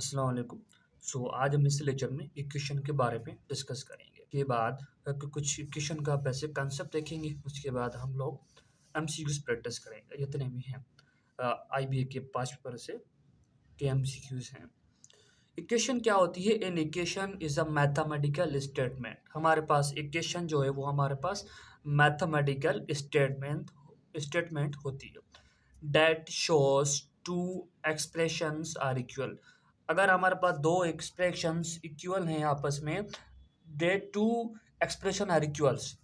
अस्सलाम वालेकुम। आज हम इस लेक्चर में इक्वेशन के बारे में डिस्कस करेंगे। के बाद कुछ इक्वेशन का बेसिक कांसेप्ट देखेंगे। उसके बाद हम लोग एमसीक्यूज प्रैक्टिस करेंगे। जितने भी हैं आईबीए के पांच पेपर से के एमसीक्यूज हैं। इक्वेशन क्या होती है? An equation is a mathematical statement. हमारे पास इक्वेशन जो है वो हमारे पास मैथमेटिकल स्टेटमेंट होती है that shows two expressions are equal। अगर हमारे पास दो एक्सप्रेशंस इक्वल हैं आपस में, दे टू एक्सप्रेशन आर इक्वल्स।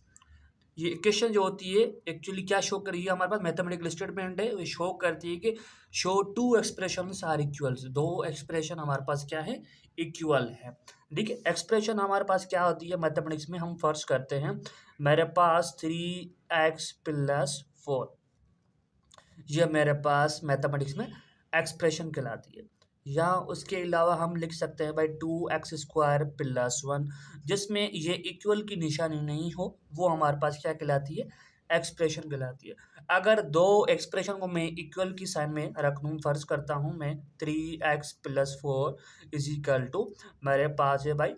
ये इक्वेशन जो होती है एक्चुअली क्या शो कर रही है? हमारे पास मैथमेटिकल स्टेटमेंट है, ये शो करती है कि show two expressions are equals. दो एक्सप्रेशन हमारे पास क्या है? इक्वल है। ठीक है, एक्सप्रेशन हमारे पास क्या होती है मैथमेटिक्स में? हम फर्स्ट करते हैं, मेरे पास 3x+4, ये मेरे पास मैथमेटिक्स में एक्सप्रेशन कहलाती है। या उसके अलावा हम लिख सकते हैं भाई 2x² + 1, जिसमें ये इक्वल की निशानी नहीं हो, वो हमारे पास क्या कहलाती है? एक्सप्रेशन कहलाती है। अगर दो एक्सप्रेशन को मैं इक्वल की साइन में रख दूँ, फर्ज करता हूँ मैं 3x+4 इज इक्वल टू, मेरे पास है भाई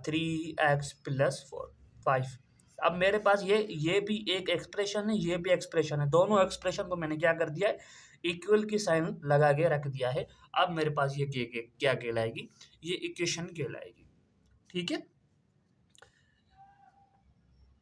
3x+4 5। अब मेरे पास ये भी एक एक्सप्रेशन है, ये भी एक्सप्रेशन है। दोनों एक्सप्रेशन को मैंने क्या कर दिया है? इक्वल की साइन लगा के रख दिया है। अब मेरे पास ये क्या कहलाएगी? ये इक्वेशन कहलाएगी। ठीक है,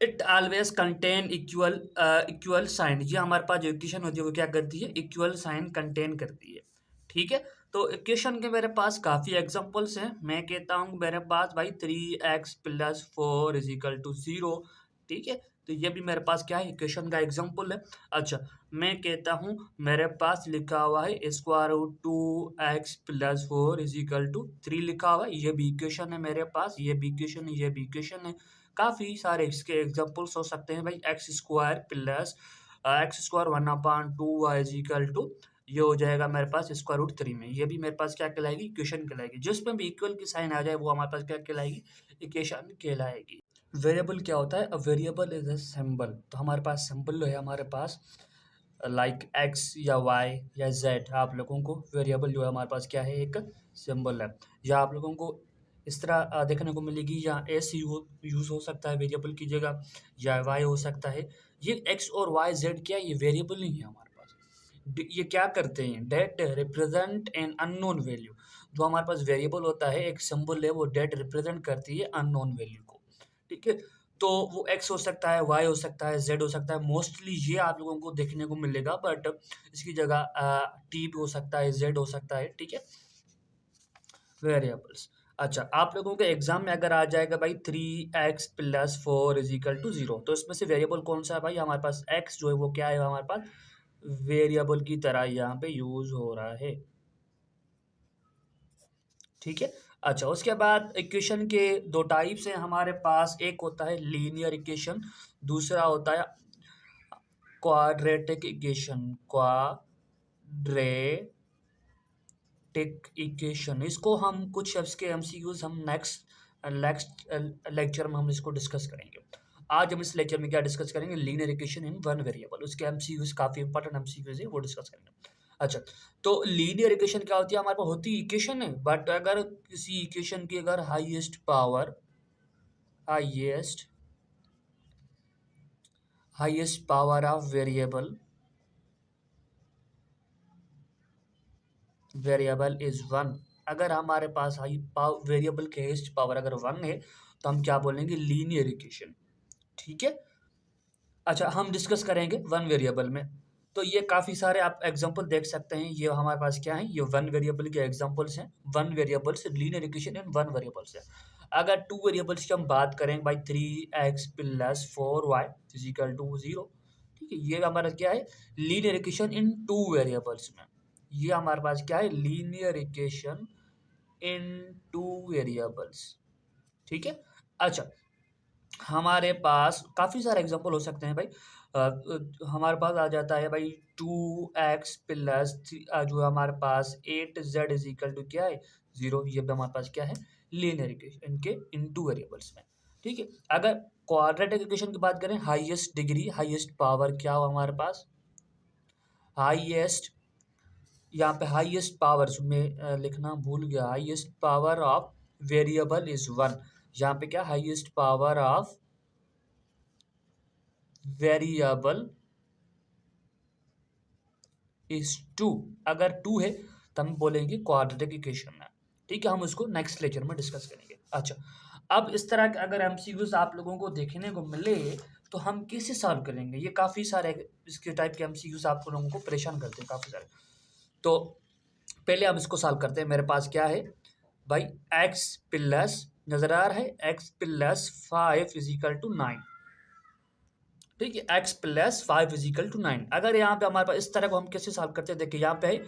it always contain equal sign. ये हमारे पास जो इक्वेशन होती है वो क्या करती है? इक्वल साइन कंटेन करती है। ठीक है, तो इक्वेशन के मेरे पास काफ़ी एग्जांपल्स हैं। मैं कहता हूँ मेरे पास भाई 3x+4 इज इक्वल टू 0। ठीक है, तो ये भी मेरे पास क्या है? इक्वेशन का एग्जांपल है। अच्छा, मैं कहता हूँ मेरे पास लिखा हुआ है √2x+4 इज इक्वल टू 3 लिखा हुआ है। ये भी इक्वेशन है मेरे पास, ये भी इक्वेशन है, ये भी इक्वेशन है। काफ़ी सारे इसके एग्जांपल्स हो सकते हैं भाई। x² 1/2y is equal to, ये हो जाएगा मेरे पास √3 में। ये भी मेरे पास क्या कहलाएगी? इक्वेशन कहलाएगी। जिसमें भी इक्वल की साइन आ जाए वो हमारे पास क्या कहलाएगी? इक्वेशन कहलाएगी। वेरिएबल क्या होता है? A variable is a symbol. तो हमारे पास सिंबल है, हमारे पास लाइक एक्स या वाई या जेड। आप लोगों को वेरिएबल जो है हमारे पास क्या है? एक सिंबल है। या आप लोगों को इस तरह देखने को मिलेगी, या एस यूज़ हो सकता है वेरिएबल की जगह, या वाई हो सकता है। ये एक्स और वाई जेड क्या है? ये वेरिएबल नहीं है हमारे पास। ये क्या करते हैं? That represent an unknown value. जो हमारे पास वेरिएबल होता है, एक सिंबल है, वो डेट रिप्रेजेंट करती है अननोन वैल्यू को। ठीक है, तो वो एक्स हो सकता है, वाई हो सकता है, जेड हो सकता है। मोस्टली ये आप लोगों को देखने को मिलेगा, बट इसकी जगह टी भी हो सकता है, जेड हो सकता है। ठीक है, वेरिएबल्स। अच्छा, आप लोगों के एग्जाम में अगर आ जाएगा भाई 3x+4 इज इक्वल टू 0, तो इसमें से वेरिएबल कौन सा है भाई? हमारे पास x जो है वो क्या है? हमारे पास वेरिएबल की तरह यहाँ पे यूज हो रहा है। ठीक है, अच्छा, उसके बाद इक्वेशन के दो टाइप्स हैं हमारे पास। एक होता है लीनियर इक्वेशन, दूसरा होता है क्वाड्रेटिक इक्वेशन। क्वाड्रेटिक इक्वेशन, इसको हम कुछ इसके एमसीक्यूज हम नेक्स्ट नेक्स्ट लेक्चर में हम इसको डिस्कस करेंगे। आज हम इस लेक्चर में क्या डिस्कस करेंगे? Linear equation in one variable. उसके एमसीक्यूज काफी इंपॉर्टेंट एमसीक्यूज है, वो डिस्कस करेंगे। अच्छा, तो लीनियर इक्वेशन क्या होती है? हमारे पास होती इक्वेशन है, बट अगर किसी इक्वेशन की अगर highest power of variable is 1। अगर हमारे पास वेरिएबल के हाईएस्ट पावर अगर 1 है, तो हम क्या बोलेंगे? Linear equation. ठीक है, अच्छा, हम डिस्कस करेंगे वन वेरिएबल में। तो ये काफ़ी सारे आप एग्जांपल देख सकते हैं। ये हमारे पास क्या है? ये वन वेरिएबल के एग्जांपल्स हैं। One variables linear equation in one variables है। अगर टू वेरिएबल्स की हम बात करें भाई 3x+4y इज इक्वल टू 0। ठीक है, ये हमारा क्या है? Linear equation in two variables में। ये हमारे पास क्या है? Linear equation in two variables. ठीक है, अच्छा, हमारे पास काफ़ी सारे एग्जांपल हो सकते हैं भाई। हमारे पास आ जाता है भाई 2x+3, जो हमारे पास 8z इज इक्वल टू क्या है? 0। ये भी हमारे पास क्या है? लीनियर इक्वेशन इनके इन टू वेरिएबल्स में। ठीक है, अगर क्वाड्रेटिक इक्वेशन की बात करें, हाईएस्ट डिग्री हाईएस्ट पावर क्या हो हमारे पास? हाईएस्ट यहाँ पे हाईएस्ट पावर में लिखना भूल गया, highest power of variable is 1। यहाँ पे क्या, highest power of variable is 2। अगर 2 है तो हम बोलेंगे क्वाड्रेटिक इक्वेशन है। ठीक है, हम उसको नेक्स्ट लेक्चर में डिस्कस करेंगे। अच्छा, अब इस तरह के अगर एमसीक्यूज आप लोगों को देखने को मिले तो हम कैसे सॉल्व करेंगे? ये काफ़ी सारे इसके टाइप के एमसीक्यूज आप लोगों को परेशान करते हैं काफ़ी सारे। तो पहले हम इसको सॉल्व करते हैं। मेरे पास क्या है भाई, एक्स प्लस, नजर आ रहा है, x plus 5 is equal to 9। ठीक है, x plus 5 is equal to 9। अगर यहाँ पे हमारे पास इस तरह को हम कैसे सॉल्व करते हैं, देखिए यहाँ पे है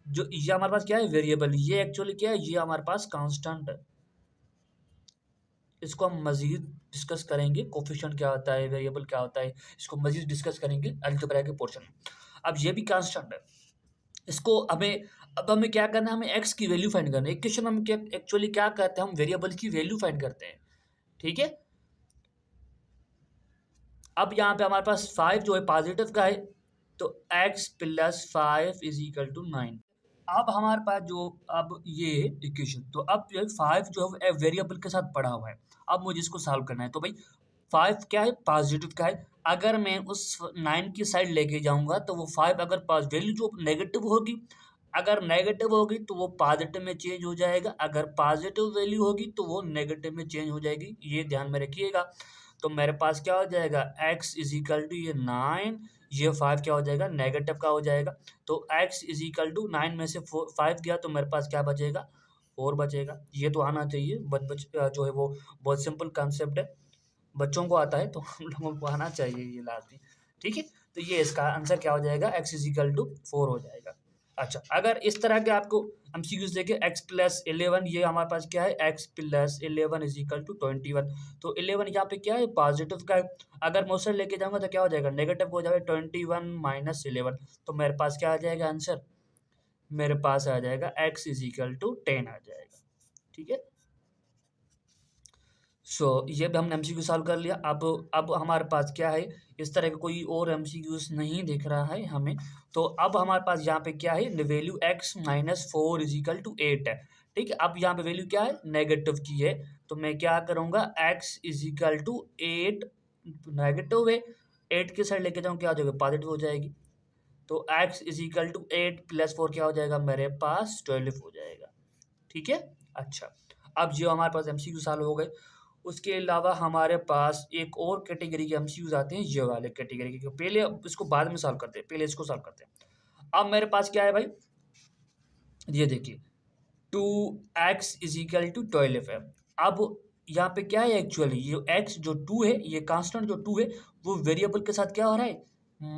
जो ये हमारे पास क्या है, वेरिएबल, ये एक्चुअली क्या है, ये हमारे पास कांस्टेंट है। इसको हम मजीद डिस्कस करेंगे, कोफिशिएंट क्या होता है, वेरिएबल क्या होता है, इसको मजीद डिस्कस करेंगे अलजेब्रा के पोर्शन में। अब ये भी कांस्टेंट है, इसको हमें, अब हमें क्या करना है, हमें एक्स की वैल्यू फाइंड करना है। इक्वेशन हम क्या एक्चुअली क्या करते हैं, हम वेरिएबल की वैल्यू फाइंड करते हैं। ठीक है, अब यहाँ पे हमारे पास 5 जो है पॉजिटिव का है, तो x plus 5 is equal to 9। अब हमारे पास जो, अब ये इक्वेशन, तो अब जो 5 जो है वेरिएबल के साथ पड़ा हुआ है। अब मुझे इसको सॉल्व करना है, तो भाई 5 क्या है, पॉजिटिव का है। अगर मैं उस 9 की साइड लेके जाऊंगा तो वो 5 अगर वैल्यू जो नेगेटिव होगी, अगर नेगेटिव होगी तो वो पॉजिटिव में चेंज हो जाएगा, अगर पॉजिटिव वैल्यू होगी तो वो नेगेटिव में चेंज हो जाएगी, ये ध्यान में रखिएगा। तो मेरे पास क्या हो जाएगा, x इज इक्वल टू ये 9, ये 5 क्या हो जाएगा, नेगेटिव का हो जाएगा। तो x इज इक्वल टू 9 में से 5 गया तो मेरे पास क्या बचेगा, 4 बचेगा। ये तो आना चाहिए, जो है वो बहुत सिंपल कॉन्सेप्ट है, बच्चों को आता है तो हम लोगों को आना चाहिए ये लाजमी। ठीक है, तो ये इसका आंसर क्या हो जाएगा, x इज इक्वल टू 4 हो जाएगा। अच्छा, अगर इस तरह के आपको एमसीक्यूज देखे, x प्लस 11, ये हमारे पास क्या है, x plus 11 is equal to 21। तो 11 यहाँ पे क्या है, पॉजिटिव का है। अगर मैं उसे लेके जाऊंगा तो क्या हो जाएगा, नेगेटिव हो जाएगा, 21 माइनस 11। तो मेरे पास क्या आ जाएगा आंसर, मेरे पास आ जाएगा x इज इक्वल टू 10 आ जाएगा। ठीक है, ये भी हमने एमसीक्यू सॉल्व कर लिया। अब हमारे पास क्या है, इस तरह का कोई और एमसीक्यूज नहीं दिख रहा है हमें। तो अब हमारे पास यहाँ पे क्या है, value x minus 4 is equal to 8 है। ठीक है, अब यहाँ पे वैल्यू क्या है, नेगेटिव की है। तो मैं क्या करूँगा, x is equal to 8, negative है, 8 के साइड लेके जाऊँ क्या हो जाएगा, पॉजिटिव हो जाएगी। तो x is equal to 8 plus 4 क्या हो जाएगा, मेरे पास 12 हो जाएगा। ठीक है, अच्छा, अब जो हमारे पास एमसीक्यू सॉल्व हो गए, उसके अलावा हमारे पास एक और कैटेगरी के एमसीक्यूज आते हैं, ये वाले कैटेगरी के। पहले इसको बाद में सॉल्व करते हैं, पहले इसको सॉल्व करते हैं। अब मेरे पास क्या है भाई, ये देखिए 2x इज इक्वल टू 12 है। अब यहाँ पे क्या है, एक्चुअली ये x जो 2 है, ये कांस्टेंट जो 2 है, वो वेरिएबल के साथ क्या हो रहा है,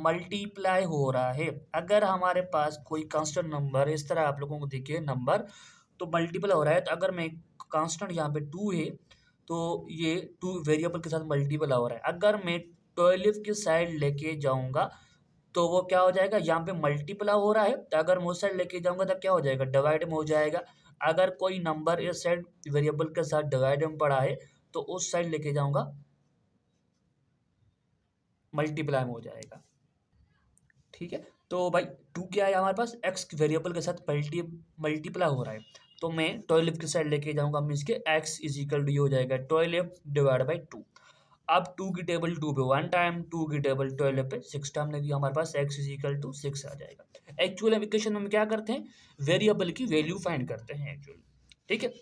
मल्टीप्लाई हो रहा है। अगर हमारे पास कोई कांस्टेंट नंबर, इस तरह आप लोगों को देखिए नंबर, तो मल्टीप्लाई हो रहा है। तो अगर मैं कांस्टेंट यहाँ पे 2 है, तो ये 2 वेरिएबल के साथ मल्टीपल हो रहा है। अगर मैं 12 की साइड लेके जाऊंगा तो वो क्या हो जाएगा, यहाँ पे मल्टीपल हो रहा है, तो अगर मैं उस साइड लेके जाऊंगा तो क्या हो जाएगा, डिवाइड में हो जाएगा। अगर कोई नंबर इस साइड वेरिएबल के साथ डिवाइड में पड़ा है तो उस साइड लेके जाऊंगा, मल्टीप्लाई में हो जाएगा। ठीक है, तो भाई 2 क्या है हमारे पास, एक्स वेरिएबल के साथ मल्टीप्लाई हो रहा है, तो मैं 12 की साइड लेके जाऊंगा, मीन्स के एक्स इज इक्वल टू हो जाएगा 12 डिवाइड बाई 2। अब 2 की टेबल 2 पे 1 टाइम, 2 की टेबल 12 पे 6 टाइम लगी, हमारे पास x इज इक्वल टू 6 आ जाएगा। एक्चुअल इक्वेशन में क्या करते हैं, वेरिएबल की वैल्यू फाइंड करते हैं एक्चुअली। ठीक है,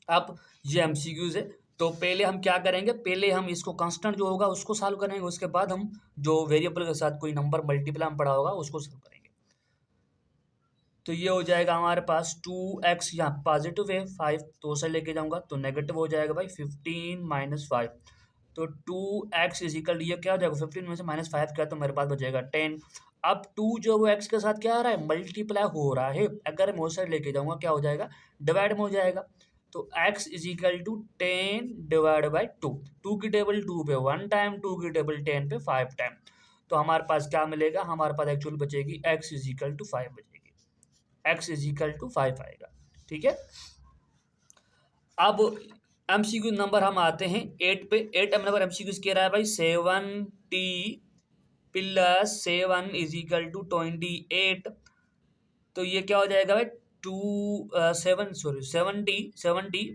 अब ये एमसीक्यूज है, तो पहले हम क्या करेंगे, पहले हम इसको कांस्टेंट जो होगा उसको सॉल्व करेंगे, उसके बाद हम जो वेरिएबल के साथ कोई नंबर मल्टीप्लाई में पड़ा होगा उसको सॉल्व करेंगे। तो ये हो जाएगा हमारे पास 2x, यहाँ पॉजिटिव है 5, तो उसे लेके जाऊंगा तो नेगेटिव हो जाएगा भाई 15 माइनस 5। तो 2x इज इक्वल, ये क्या हो जाएगा, 15 में से माइनस 5 किया तो मेरे पास बचेगा 10। अब 2 जो वो x के साथ क्या आ रहा है, मल्टीप्लाई हो रहा है। अगर मैं उस साइड लेके जाऊंगा क्या हो जाएगा, डिवाइड में हो जाएगा। तो x is equal to 10 divide by 2। 2 की टेबल 2 पे 1 टाइम, 2 की टेबल 10 पे 5 टाइम। तो हमारे पास क्या मिलेगा, हमारे पास एक्चुअल बचेगी x इज इक्वल टू 5 बचेगी, x इज इक्वल टू 5 आएगा। ठीक है, अब एमसीक्यू नंबर हम आते हैं 8 पे। 8 नंबर एमसीक्यू कह रहा है भाई 7t plus 7 is equal to 28 तो ये क्या हो जाएगा भाई, 70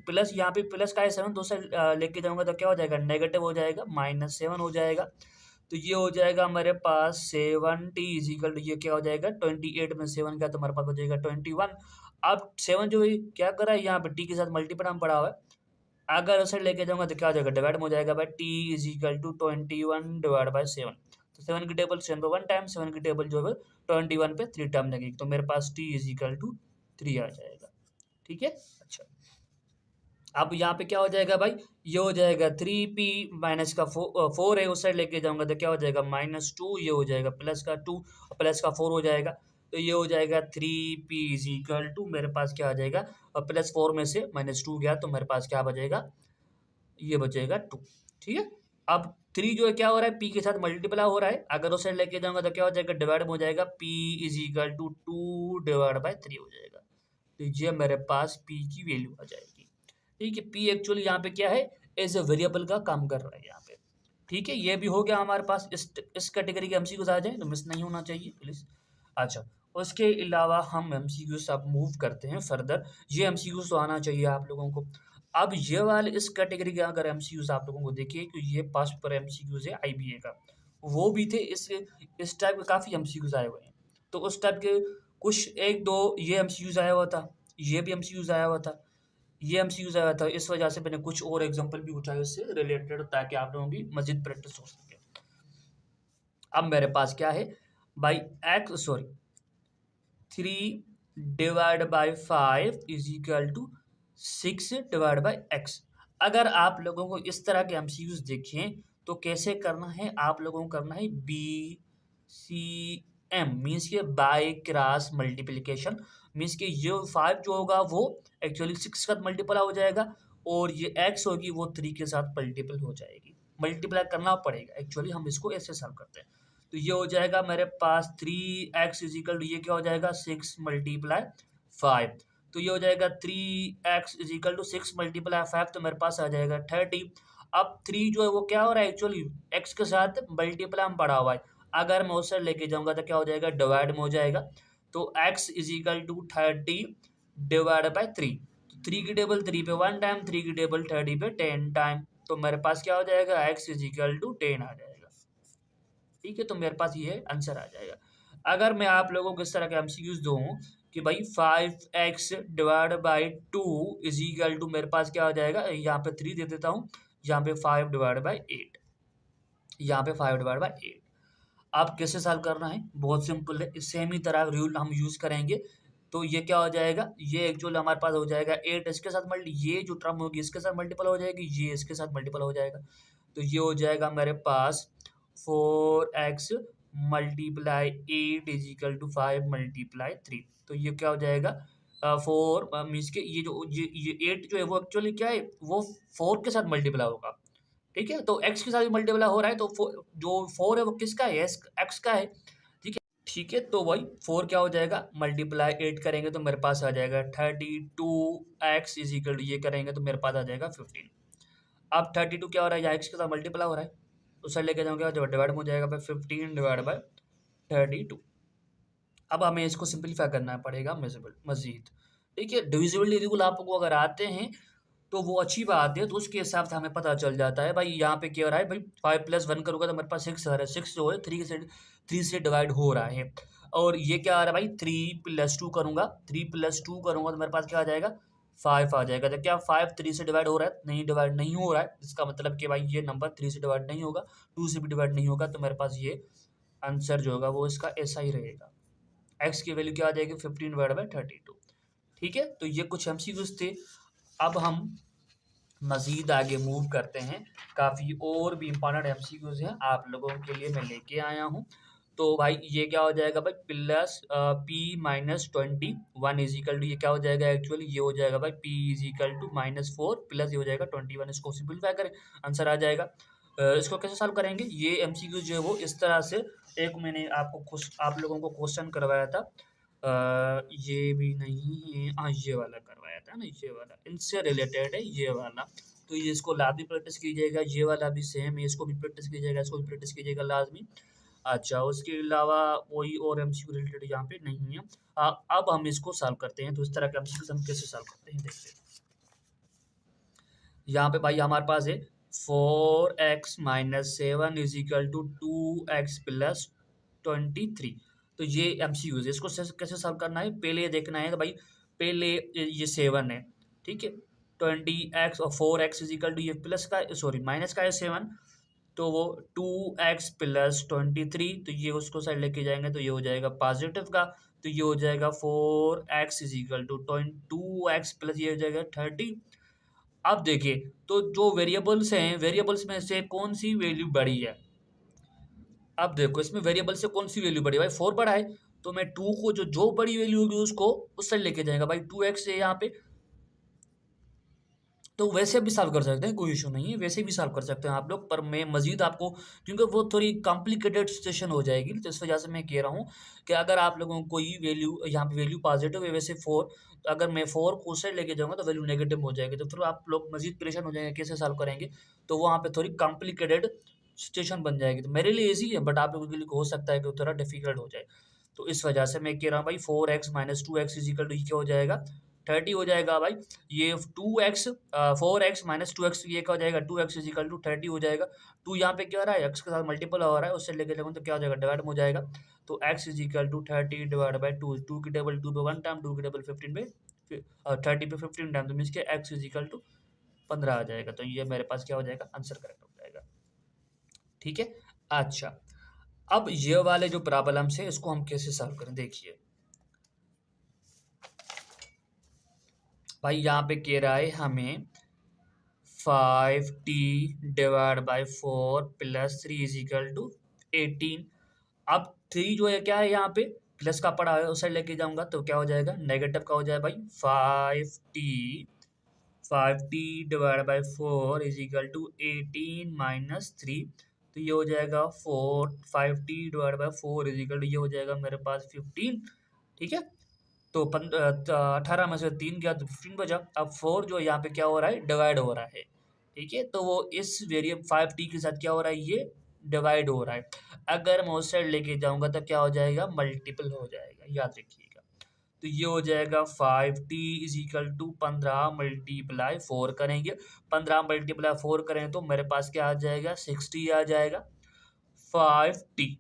प्लस, यहाँ पे प्लस का है 7, दो से लेके जाऊंगा तो क्या हो जाएगा, नेगेटिव हो जाएगा, -7 हो जाएगा। तो ये हो जाएगा हमारे पास 70 इजिकल टू, ये क्या हो जाएगा, 28 में 7 का तो हमारे पास हो जाएगा 21। अब 7 जो है क्या कर रहा है, यहाँ पे टी के साथ मल्टीप्लाई में पड़ा हुआ है, अगर उसे लेके जाऊंगा तो क्या हो जाएगा, डिवाइड में हो जाएगा भाई, T is equal to 21 divide by 7। तो 7 की टेबल 7 पे 1 टाइम, 7 की टेबल जो है 21 पे 3 टाइम लगेगी, तो मेरे पास टी इज इक्वल टू 3 आ जाएगा। ठीक है। अच्छा, अब यहाँ पे क्या हो जाएगा भाई, ये हो जाएगा 3p माइनस का 4 है, उस साइड लेके जाऊंगा तो क्या हो जाएगा, -2, ये हो जाएगा प्लस का 2, प्लस का 4 हो जाएगा, तो ये हो जाएगा 3p इज इक्वल टू, मेरे पास क्या आ जाएगा, और प्लस 4 में से -2 गया तो मेरे पास क्या बचेगा, ये बचेगा 2। ठीक है। अब 3 जो है क्या हो रहा है, p के साथ मल्टीप्लाई हो रहा है, अगर उस साइड लेके जाऊंगा तो क्या हो जाएगा, डिवाइड में हो जाएगा, p is equal to 2 divide by 3 हो जाएगा। तो ये मेरे पास p की वैल्यू आ जाएगी। ठीक है, p एक्चुअली यहाँ पे क्या है, एज ए वेरिएबल का काम कर रहा है यहाँ पे। ठीक है, ये भी हो गया हमारे पास, इस कैटेगरी के एमसीक्यूज आ जाए तो मिस नहीं होना चाहिए प्लीज। अच्छा, उसके अलावा हम एमसीक्यूज अब मूव करते हैं फर्दर, ये एमसीक्यूज तो आना चाहिए आप लोगों को। अब ये वाले इस कैटेगरी के अगर एमसीक्यूज आप लोगों को देखिए, तो ये पास्ट पर एमसीक्यूज है आईबीए का, वो भी थे, इस टाइप के काफी एमसीक्यूज आए हुए हैं, तो उस टाइप के कुछ एक दो ये एमसीक्यूज आया हुआ था, ये भी एमसीक्यूज आया हुआ था, ये एमसीक्यूज आया था, इस वजह से मैंने कुछ और एग्जांपल भी उठाए उससे रिलेटेड, ताकि आप लोगों की मजीद प्रैक्टिस हो सके। अब मेरे पास क्या है by x, sorry 3 divide by 5 is equal to 6 divide by x. अगर आप लोगों को इस तरह के एमसीक्यूज देखें तो कैसे करना है, आप लोगों को करना है BCM, मीन्स के बाय क्रॉस मल्टीप्लीकेशन, मीन्स के ये 5 जो होगा वो एक्चुअली 6 के साथ मल्टीप्लाई हो जाएगा, और ये x होगी वो 3 के साथ मल्टीपल हो जाएगी, मल्टीप्लाई करना पड़ेगा, एक्चुअली हम इसको ऐसे सॉल्व करते हैं। तो ये हो जाएगा मेरे पास 3x इजिकल टू, ये क्या हो जाएगा, 6 मल्टीप्लाई 5, तो ये हो जाएगा 3x इजिकल टू 6 मल्टीप्लाई 5, तो मेरे पास आ जाएगा 30। अब 3 जो है वो क्या हो रहा है, एक्चुअली x के साथ मल्टीप्लाई में पड़ा हुआ है, अगर मैं उसे लेके जाऊंगा तो क्या हो जाएगा, डिवाइड में हो जाएगा, तो x is equal to 30 divide by 3, 3 की टेबल 3 पे 1 टाइम, 3 की टेबल 30 पे 10 टाइम, तो मेरे पास क्या हो जाएगा, x इजिकल टू 10 आ जाएगा। ठीक है, तो मेरे पास ये आंसर आ जाएगा। अगर मैं आप लोगों को इस तरह के एमसीक्यूज दूं कि भाई 5x divide by 2 is equal to, मेरे पास क्या आ जाएगा, यहाँ पे 3 दे देता हूँ, यहाँ पे 5 डिवाइड बाई 8, यहाँ पे 5 डिवाइड बाई 8। आप कैसे सॉल्व करना है, बहुत सिंपल है, सेम ही तरह रूल हम यूज करेंगे। तो ये क्या हो जाएगा, ये एक्चुअली हमारे पास हो जाएगा 8 इसके साथ मल्टी, ये जो टर्म होगी इसके साथ मल्टीपल हो जाएगी, ये इसके साथ मल्टीपल हो जाएगा, तो ये हो जाएगा मेरे पास 4x multiply 8 is equal to 5 multiply 3, तो ये क्या हो जाएगा, 4 मीन्स के ये 8 जो है वो एक्चुअली क्या है, वो 4 के साथ मल्टीप्लाई होगा। ठीक है, तो x के साथ भी मल्टीप्लाई हो रहा है, तो जो 4 है वो किसका है, x का है। ठीक है, ठीक है, तो वही 4 क्या हो जाएगा, मल्टीप्लाई 8 करेंगे तो मेरे पास आ जाएगा 32x इज इक्वल टू, ये करेंगे तो मेरे पास आ जाएगा 15। अब 32 क्या हो रहा है, यहाँ x के साथ मल्टीप्लाई हो रहा है, तो सर लेके जाऊंगा जब डिवाइड हो जाएगा भाई 15 डिवाइड बाई 32। अब हमें इसको सिंपलीफाई करना पड़ेगा मजीद। ठीक है, डिविजिबिलिटी रूल आपको अगर आते हैं तो वो अच्छी बात है, तो उसके हिसाब से हमें पता चल जाता है भाई, यहाँ पे क्या हो रहा है भाई, 5 प्लस 1 करूँगा तो मेरे पास 6 आ रहा है, 6 जो है 3 से डिवाइड हो रहा है, और ये क्या आ रहा है भाई, 3 प्लस 2 करूँगा, 3 प्लस 2 करूँगा तो मेरे पास क्या आ जाएगा, 5 आ जाएगा। तो क्या 5 3 से डिवाइड हो रहा है, नहीं डिवाइड नहीं हो रहा है, इसका मतलब कि भाई ये नंबर 3 से डिवाइड नहीं होगा, 2 से भी डिवाइड नहीं होगा, तो मेरे पास ये आंसर जो होगा वो इसका ऐसा ही रहेगा। एक्स की वैल्यू क्या आ जाएगी, 15 डिवाइड बाई 32। ठीक है, तो ये कुछ एमसीक्यूज थे। अब हम मजीद आगे मूव करते हैं, काफ़ी और भी इंपॉर्टेंट एमसीक्यूज हैं आप लोगों के लिए मैं लेके आया हूँ। तो भाई ये क्या हो जाएगा भाई, plus p minus 21 is equal to, ये क्या हो जाएगा एक्चुअली, ये हो जाएगा भाई p is equal to -4 plus ये हो जाएगा 21, इसको सिंपलीफाई करें आंसर आ जाएगा। इसको कैसे सॉल्व करेंगे, ये एमसीक्यू जो है वो इस तरह से, एक मैंने आपको आप लोगों को क्वेश्चन करवाया था, ये भी नहीं है, हाँ ये वाला करवाया था ना, ये वाला इनसे रिलेटेड है ये वाला, तो ये इसको लाजमी प्रैक्टिस कीजिएगा, ये वाला भी सेम है, इसको भी प्रैक्टिस कीजिएगा, इसको भी प्रैक्टिस कीजिएगा लाजमी। अच्छा, उसके अलावा कोई और एमसीक्यू रिलेटेड यहाँ पे नहीं है। अब हम इसको सॉल्व करते हैं, तो इस तरह के एमसीक्यू हम कैसे सॉल्व करते हैं देखते हैं। यहाँ पे भाई हमारे पास है 4x minus 7 is equal to 2x plus 23। तो ये एमसीक्यूज है, इसको कैसे सॉल्व करना है, पहले ये देखना है। तो भाई पहले ये 7 है, ठीक है, 20x और 4x इज इक्वल टू ये प्लस का, सॉरी माइनस का है 7, तो वो 2x प्लस 23, तो ये उसको साइड लेके जाएंगे तो ये हो जाएगा पॉजिटिव का, तो ये हो जाएगा 4x is equal to 2x plus ये हो जाएगा 30। अब देखिए, तो जो वेरिएबल्स हैं, वेरिएबल्स में से कौन सी वैल्यू बड़ी है। अब देखो इसमें वेरिएबल से कौन सी वैल्यू बड़ी है, भाई 4 बड़ा है, तो मैं 2 को जो बड़ी वैल्यू होगी उसको उस साइड लेके जाएगा। भाई 2x है यहाँ पे, तो वैसे भी सॉल्व कर सकते हैं, कोई इशू नहीं है, वैसे भी सॉल्व कर सकते हैं आप लोग, पर मैं मजीद आपको, क्योंकि वो थोड़ी कॉम्प्लिकेटेड सिचुएशन हो जाएगी, तो इस वजह से मैं कह रहा हूँ कि अगर आप लोगों को कोई वैल्यू यहाँ पे वैल्यू पॉजिटिव है वैसे 4, तो अगर मैं 4 को उस साइड लेके जाऊँगा तो वैल्यू नेगेटिव हो जाएगी, तो फिर आप लोग मजीद परेशान हो जाएंगे कैसे सॉल्व करेंगे, तो वहाँ पे थोड़ी कॉम्प्लिकेटेड सिचुएशन बन जाएगी। तो मेरे लिए ईजी है, बट आप लोगों के लिए हो सकता है कि थोड़ा डिफिकल्ट हो जाए, तो इस वजह से मैं कह रहा हूँ भाई 4x minus 2x is equal to क्या हो जाएगा, 30 हो जाएगा। भाई ये 2x 4x माइनस 2x, ये क्या हो जाएगा 2x इज इक्वल टू 30 हो जाएगा। 2 यहाँ पे क्या हो रहा है, x के साथ मल्टीपल हो रहा है, उससे लेके जाऊँ तो क्या हो जाएगा, डिवाइड हो जाएगा, तो x is equal to 30 divide by 2, 2 की टेबल 2 पे 1 टाइम, 2 की टेबल 15 पे 30 पे 15 टाइम, तो मीन्स के x इज इक्वल टू 15 आ जाएगा। तो ये मेरे पास क्या हो जाएगा, आंसर करेक्ट हो जाएगा, ठीक है। अच्छा, अब ये वाले जो प्रॉब्लम्स है इसको हम कैसे सॉल्व करें, देखिए भाई यहाँ पे कह रहा है हमें 5t divide by 4 plus 3 is equal to 18। अब 3 जो है क्या है यहाँ पे प्लस का पड़ा है, उस साइड लेके जाऊंगा तो क्या हो जाएगा, नेगेटिव का हो जाएगा। भाई 5t divide by 4 is equal to 18 minus 3, तो ये हो जाएगा 5t divide by 4 is equal to ये हो जाएगा मेरे पास 15, ठीक है। तो 18 में से 3 गया तो 15 बचा। अब 4 जो यहाँ पे क्या हो रहा है, डिवाइड हो रहा है, ठीक है, तो वो इस वेरिएबल 5t के साथ क्या हो रहा है, ये डिवाइड हो रहा है। अगर मैं उस साइड लेके जाऊंगा तो क्या हो जाएगा, मल्टीपल हो जाएगा, याद रखिएगा। तो ये हो जाएगा 5t is equal to 15 multiply 4 करेंगे, 15 मल्टीप्लाई 4 करें तो मेरे पास क्या आ जाएगा, 60 आ जाएगा 5t,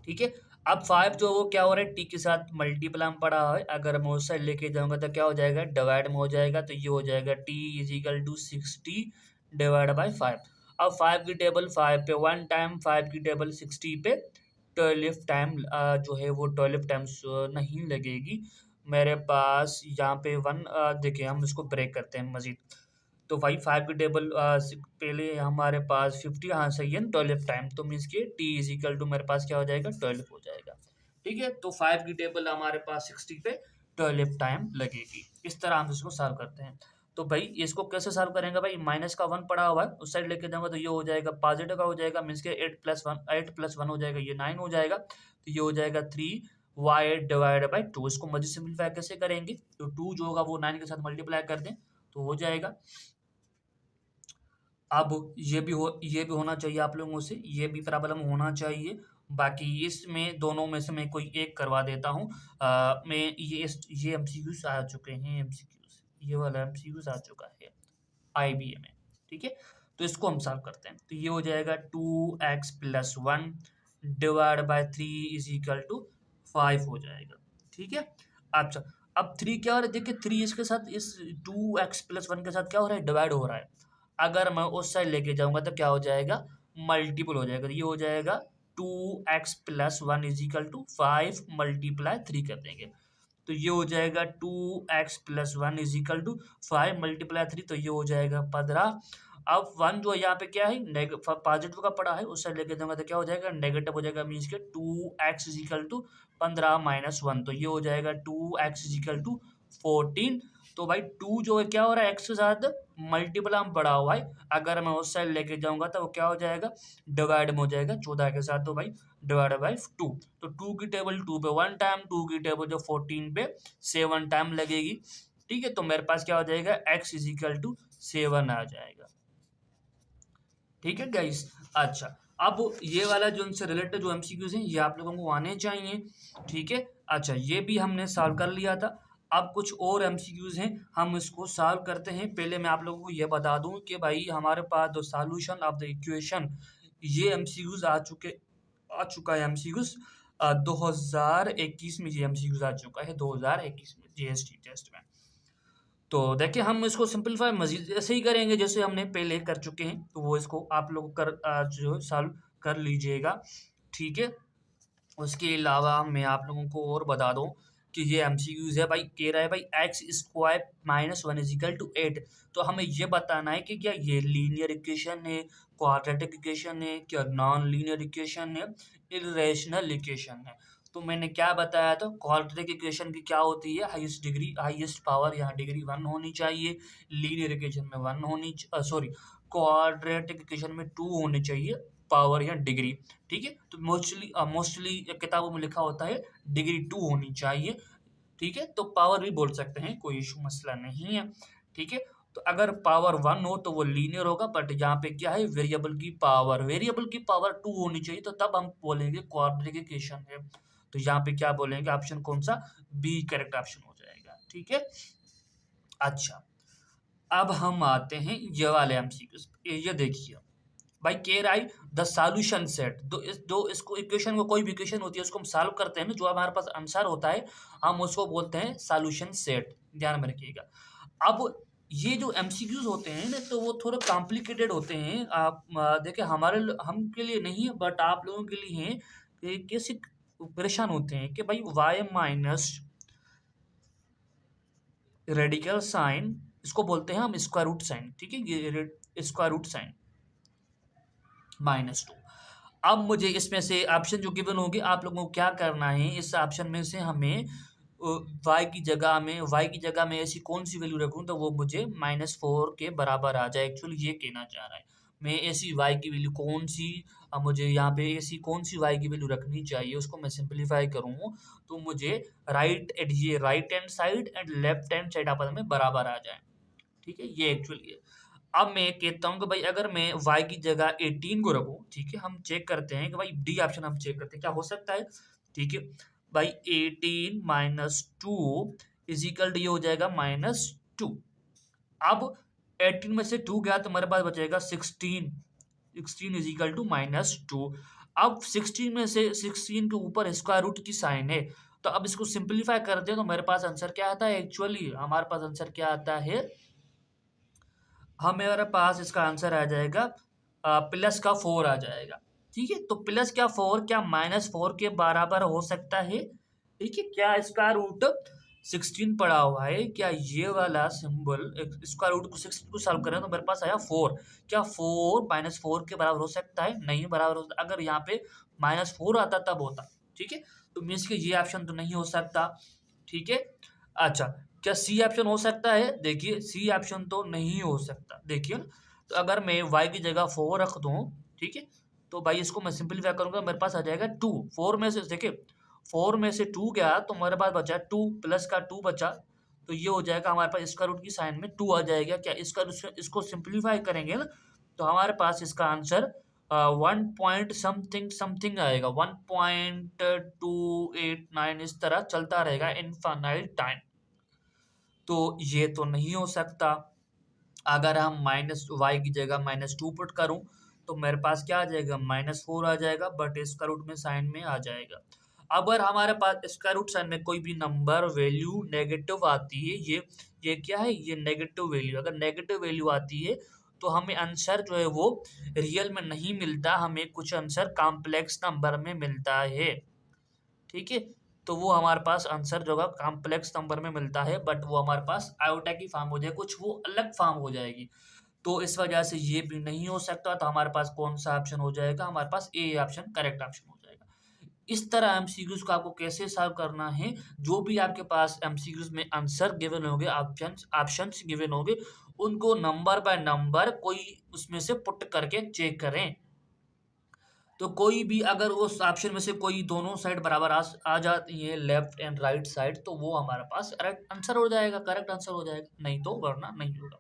ठीक है। अब 5 जो वो क्या हो रहा है, टी के साथ मल्टीप्लाई में पड़ा है, अगर मैं उस साइड लेके जाऊंगा तो क्या हो जाएगा, डिवाइड में हो जाएगा, तो ये हो जाएगा T is equal to 60 divide by 5। अब 5 की टेबल 5 पे 1 टाइम, 5 की टेबल 60 पे 12 टाइम जो है वो 12 टाइम्स नहीं लगेगी मेरे पास, यहाँ पे 1 देखिए हम इसको ब्रेक करते हैं मजीद। तो भाई 5 की टेबल पहले हमारे पास 50, हाँ सही है, 12 टाइम, तो मीन्स के टी इज इक्वल टू मेरे पास क्या हो जाएगा, 12 हो जाएगा, ठीक है। तो 5 की टेबल हमारे पास 60 पे 12 टाइम लगेगी। इस तरह हम इसको सॉल्व करते हैं। तो भाई इसको कैसे सॉल्व करेंगे, भाई माइनस का 1 पड़ा हुआ है, उस साइड लेके जाऊंगा तो ये हो जाएगा पॉजिटिव का हो जाएगा, मीन्स के 8 प्लस 1 हो जाएगा, ये 9 हो जाएगा, तो ये हो जाएगा 3y डिवाइड बाई 2। इसको मजीद सिंप्लीफाई कैसे करेंगे, तो 2 जो होगा वो 9 के साथ मल्टीप्लाई कर दें तो हो जाएगा। अब ये भी होना चाहिए आप लोगों से, ये भी प्रॉब्लम होना चाहिए। बाकी इसमें दोनों में से मैं कोई एक करवा देता हूँ। मैं ये एमसीक्यूज आ चुके हैं, एमसीक्यूज ये वाला एमसीक्यूज आ चुका है आईबीए में, ठीक है। तो इसको हम सॉल्व करते हैं, तो ये हो जाएगा 2x plus 1 divide by 3 is equal to 5 हो जाएगा, ठीक है। अच्छा, अब 3 क्या हो रहा है, देखिए 3 इसके साथ, इस 2x प्लस 1 के साथ क्या हो रहा है, डिवाइड हो रहा है। अगर मैं उस साइड लेके जाऊंगा तो क्या हो जाएगा, मल्टीपल हो जाएगा, तो ये हो जाएगा 2x plus 1 is equal to 5 multiply 3 कर देंगे, तो ये हो जाएगा 2x plus 1 is equal to 5 multiply 3, तो ये हो जाएगा 15। अब 1 जो यहाँ पे क्या है, पॉजिटिव का पड़ा है, उस साइड लेके जाऊंगा तो क्या हो जाएगा, नेगेटिव हो जाएगा, मीन्स के 2x is equal to 15 minus 1, तो ये हो जाएगा 2x इज इक्वल टू 14। तो भाई 2 जो है क्या हो रहा है, x के साथ मल्टीप्लाई में पड़ा हुआ है, अगर मैं उस साइड लेके जाऊंगा तो वो क्या हो जाएगा, डिवाइड में हो जाएगा 14 के साथ, तो भाई डिवाइड बाई 2, तो 2 की टेबल 2 पे 1 टाइम, 2 की टेबल जो 14 पे 7 टाइम लगेगी, ठीक है। तो मेरे पास क्या हो जाएगा, x इज इक्वल टू 7 आ जाएगा, ठीक है गाइस। अच्छा, अब ये वाला जो उनसे रिलेटेड जो एमसीक्यूज हैं ये आप लोगों को आने चाहिए, ठीक है। अच्छा, ये भी हमने सॉल्व कर लिया था। अब कुछ और एमसीक्यूज हैं, हम इसको सॉल्व करते हैं। पहले मैं आप लोगों को ये बता दूं कि भाई हमारे पास the solution of the equation, ये एमसीक्यूज आ चुका है एमसीक्यूज 2021 में। ये एमसीक्यूज आ चुका है 2021 में जीएसटी टेस्ट में। तो देखिए हम इसको सिंपलीफाई मजीद ऐसे ही करेंगे जैसे हमने पहले कर चुके हैं, तो वो इसको आप लोग जो सॉल्व कर लीजिएगा, ठीक है। उसके अलावा मैं आप लोगों को और बता दूं कि ये एमसीक्यूज है भाई, कह रहा है भाई x square minus one is equal to 8। तो हमें ये बताना है कि क्या ये लीनियर इक्वेशन है, क्वाड्रेटिक इक्वेशन है, क्या नॉन लीनियर इक्वेशन है, इरेशनल इक्वेशन है। तो मैंने क्या बताया था, क्वाड्रेटिक इक्वेशन की क्या होती है, हाईएस्ट डिग्री हाईएस्ट पावर यहाँ डिग्री 1 होनी चाहिए, लीनियर इक्वेशन में 1 होनी, सॉरी क्वाड्रेटिक इक्वेशन में 2 होनी चाहिए पावर या डिग्री, ठीक है। तो मोस्टली किताबों में लिखा होता है डिग्री 2 होनी चाहिए, ठीक है। तो पावर भी बोल सकते हैं, कोई इशू मसला नहीं है, ठीक है। तो अगर पावर 1 हो तो वो लीनियर होगा, बट यहाँ पे क्या है, वेरिएबल की पावर 2 होनी चाहिए, तो तब हम बोलेंगे क्वाड्रेटिक इक्वेशन है। तो यहाँ पे क्या बोलेंगे, ऑप्शन कौन सा, बी करेक्ट ऑप्शन हो जाएगा, ठीक है। अच्छा, अब हम आते हैं ये वाले एमसीक्यूज। ये देखिए भाई, कह रहा है द सॉल्यूशन सेट, दो इसको इक्वेशन को, कोई भी इक्वेशन होती है उसको हम सॉल्व करते हैं ना, जो हमारे पास आंसर होता है हम उसको बोलते हैं सॉल्यूशन सेट, ध्यान में रखिएगा। अब ये जो एमसीक्यूज होते हैं ना, तो वो थोड़े कॉम्प्लिकेटेड होते हैं। आप देखिए हम के लिए नहीं है, बट आप लोगों के लिए हैं कि कैसे परेशान होते हैं कि भाई वाई माइनस रेडिकल साइन, इसको बोलते हैं हम स्क्वायर रूट साइन, ठीक है, ये स्क्वायर रूट साइन -2। अब मुझे इसमें से ऑप्शन जो गिवन होगी, आप लोगों को क्या करना है, इस ऑप्शन में से हमें y की जगह में ऐसी कौन सी वैल्यू रखूं तो वो मुझे -4 के बराबर आ जाए। एक्चुअली ये कहना चाह रहा है, मैं ऐसी y की वैल्यू कौन सी, मुझे यहाँ पे ऐसी कौन सी y की वैल्यू रखनी चाहिए, उसको मैं सिंपलीफाई करूँ तो मुझे right hand side and left hand side आपस में बराबर आ जाए, ठीक है। ये एक्चुअली है। अब मैं कहता हूँ कि भाई अगर मैं y की जगह 18 को रखूँ, ठीक है, हम चेक करते हैं कि भाई डी ऑप्शन हम चेक करते हैं क्या हो सकता है, ठीक है। भाई 18 -2 इज इक्वल टू ये हो जाएगा -2। अब 18 में से 2 गया तो हमारे पास बचेगा 16 इज इक्वल टू -2। अब 16 में से 16 के ऊपर स्क्वायर रूट की साइन है, तो अब इसको सिंपलीफाई करते हैं तो मेरे पास आंसर क्या आता है, एक्चुअली हमारे पास आंसर क्या आता है, हमारे पास इसका आंसर आ जाएगा प्लस का 4 आ जाएगा, ठीक है। तो प्लस क्या 4 क्या -4 के बराबर हो सकता है, ठीक है। क्या इसका रूट 16 पड़ा हुआ है, क्या ये वाला सिंबल इसका रूट को 16 को सॉल्व करें तो मेरे पास आया 4, क्या 4 -4 के बराबर हो सकता है, नहीं बराबर हो सकता। अगर यहाँ पे -4 आता तब होता, ठीक है। तो मीन्स के ये ऑप्शन तो नहीं हो सकता, ठीक है। अच्छा, क्या सी ऑप्शन हो सकता है, देखिए सी ऑप्शन तो नहीं हो सकता, देखिए ना। तो अगर मैं y की जगह 4 रख दूं, ठीक है, तो भाई इसको मैं सिंपलीफाई करूंगा, मेरे पास आ जाएगा 2। 4 में से देखिए 4 में से 2 गया तो मेरे पास बचा 2 प्लस का 2 बचा, तो ये हो जाएगा हमारे पास इसका रूट की साइन में 2 आ जाएगा। क्या इसको सिंपलीफाई करेंगे ना तो हमारे पास इसका आंसर 1 पॉइंट समथिंग समथिंग आएगा, 1.289 इस तरह चलता रहेगा इनफाइनाइट टाइम। तो ये तो नहीं हो सकता। अगर हम -y की जगह -2 पुट करूं तो मेरे पास क्या आ जाएगा, -4 आ जाएगा, बट इसका रूट में साइन में आ जाएगा। अगर हमारे पास इसका रूट साइन में कोई भी नंबर वैल्यू नेगेटिव आती है, ये क्या है, ये नेगेटिव वैल्यू, अगर नेगेटिव वैल्यू आती है तो हमें आंसर जो है वो रियल में नहीं मिलता, हमें कुछ आंसर कॉम्प्लेक्स नंबर में मिलता है, ठीक है। तो वो हमारे पास आंसर जो है कॉम्प्लेक्स नंबर में मिलता है, बट वो हमारे पास आयोटा की फॉर्म हो जाएगी, कुछ वो अलग फॉर्म हो जाएगी। तो इस वजह से ये भी नहीं हो सकता। तो हमारे पास कौन सा ऑप्शन हो जाएगा, हमारे पास ए ऑप्शन करेक्ट ऑप्शन हो जाएगा। इस तरह एमसीक्यूज को आपको कैसे सॉल्व करना है, जो भी आपके पास एमसीक्यूज में आंसर गिवन होंगे, ऑप्शंस गिवन होंगे, उनको नंबर बाय नंबर कोई उसमें से पुट करके चेक करें। तो कोई भी अगर उस ऑप्शन में से कोई दोनों साइड बराबर आ जाती है, लेफ्ट एंड राइट साइड, तो वो हमारे पास करेक्ट आंसर हो जाएगा, नहीं तो वरना नहीं होगा।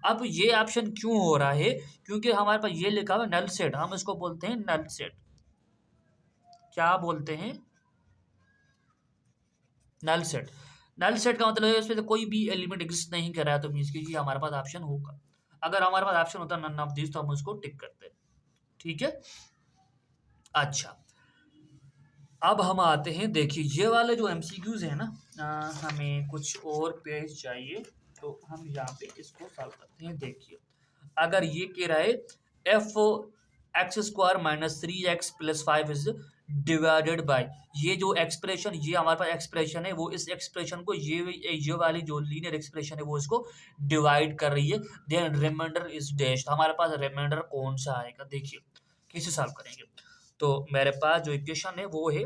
अब ये ऑप्शन क्यों हो रहा है, क्योंकि हमारे पास ये लिखा हुआ नल सेट, हम इसको बोलते हैं नल सेट। क्या बोलते हैं? Null set. नल सेट का मतलब है इसमें से कोई भी एलिमेंट एग्जिस्ट नहीं कर रहा है, तो मीन्स कि हमारे पास ऑप्शन होगा। अगर हमारे पास ऑप्शन होता नन ऑफ दिस तो हम उसको टिक करते हैं। ठीक है। अच्छा, अब हम आते हैं, देखिए ये वाले जो एमसीक्यूज है ना, हमें कुछ और पेज चाहिए, तो हम यहाँ पे इसको सॉल्व करते हैं। देखिए अगर ये कह रहा है F x square minus 3x plus 5 is divided by, ये जो एक्सप्रेशन, ये हमारे पास एक्सप्रेशन है, वो इस एक्सप्रेशन को ये वाली जो लीनियर एक्सप्रेशन है वो इसको डिवाइड कर रही है। देन रिमाइंडर इज डैश, हमारे पास रिमाइंडर कौन सा आएगा, देखिए कैसे सॉल्व करेंगे। तो मेरे पास जो इक्वेशन है वो है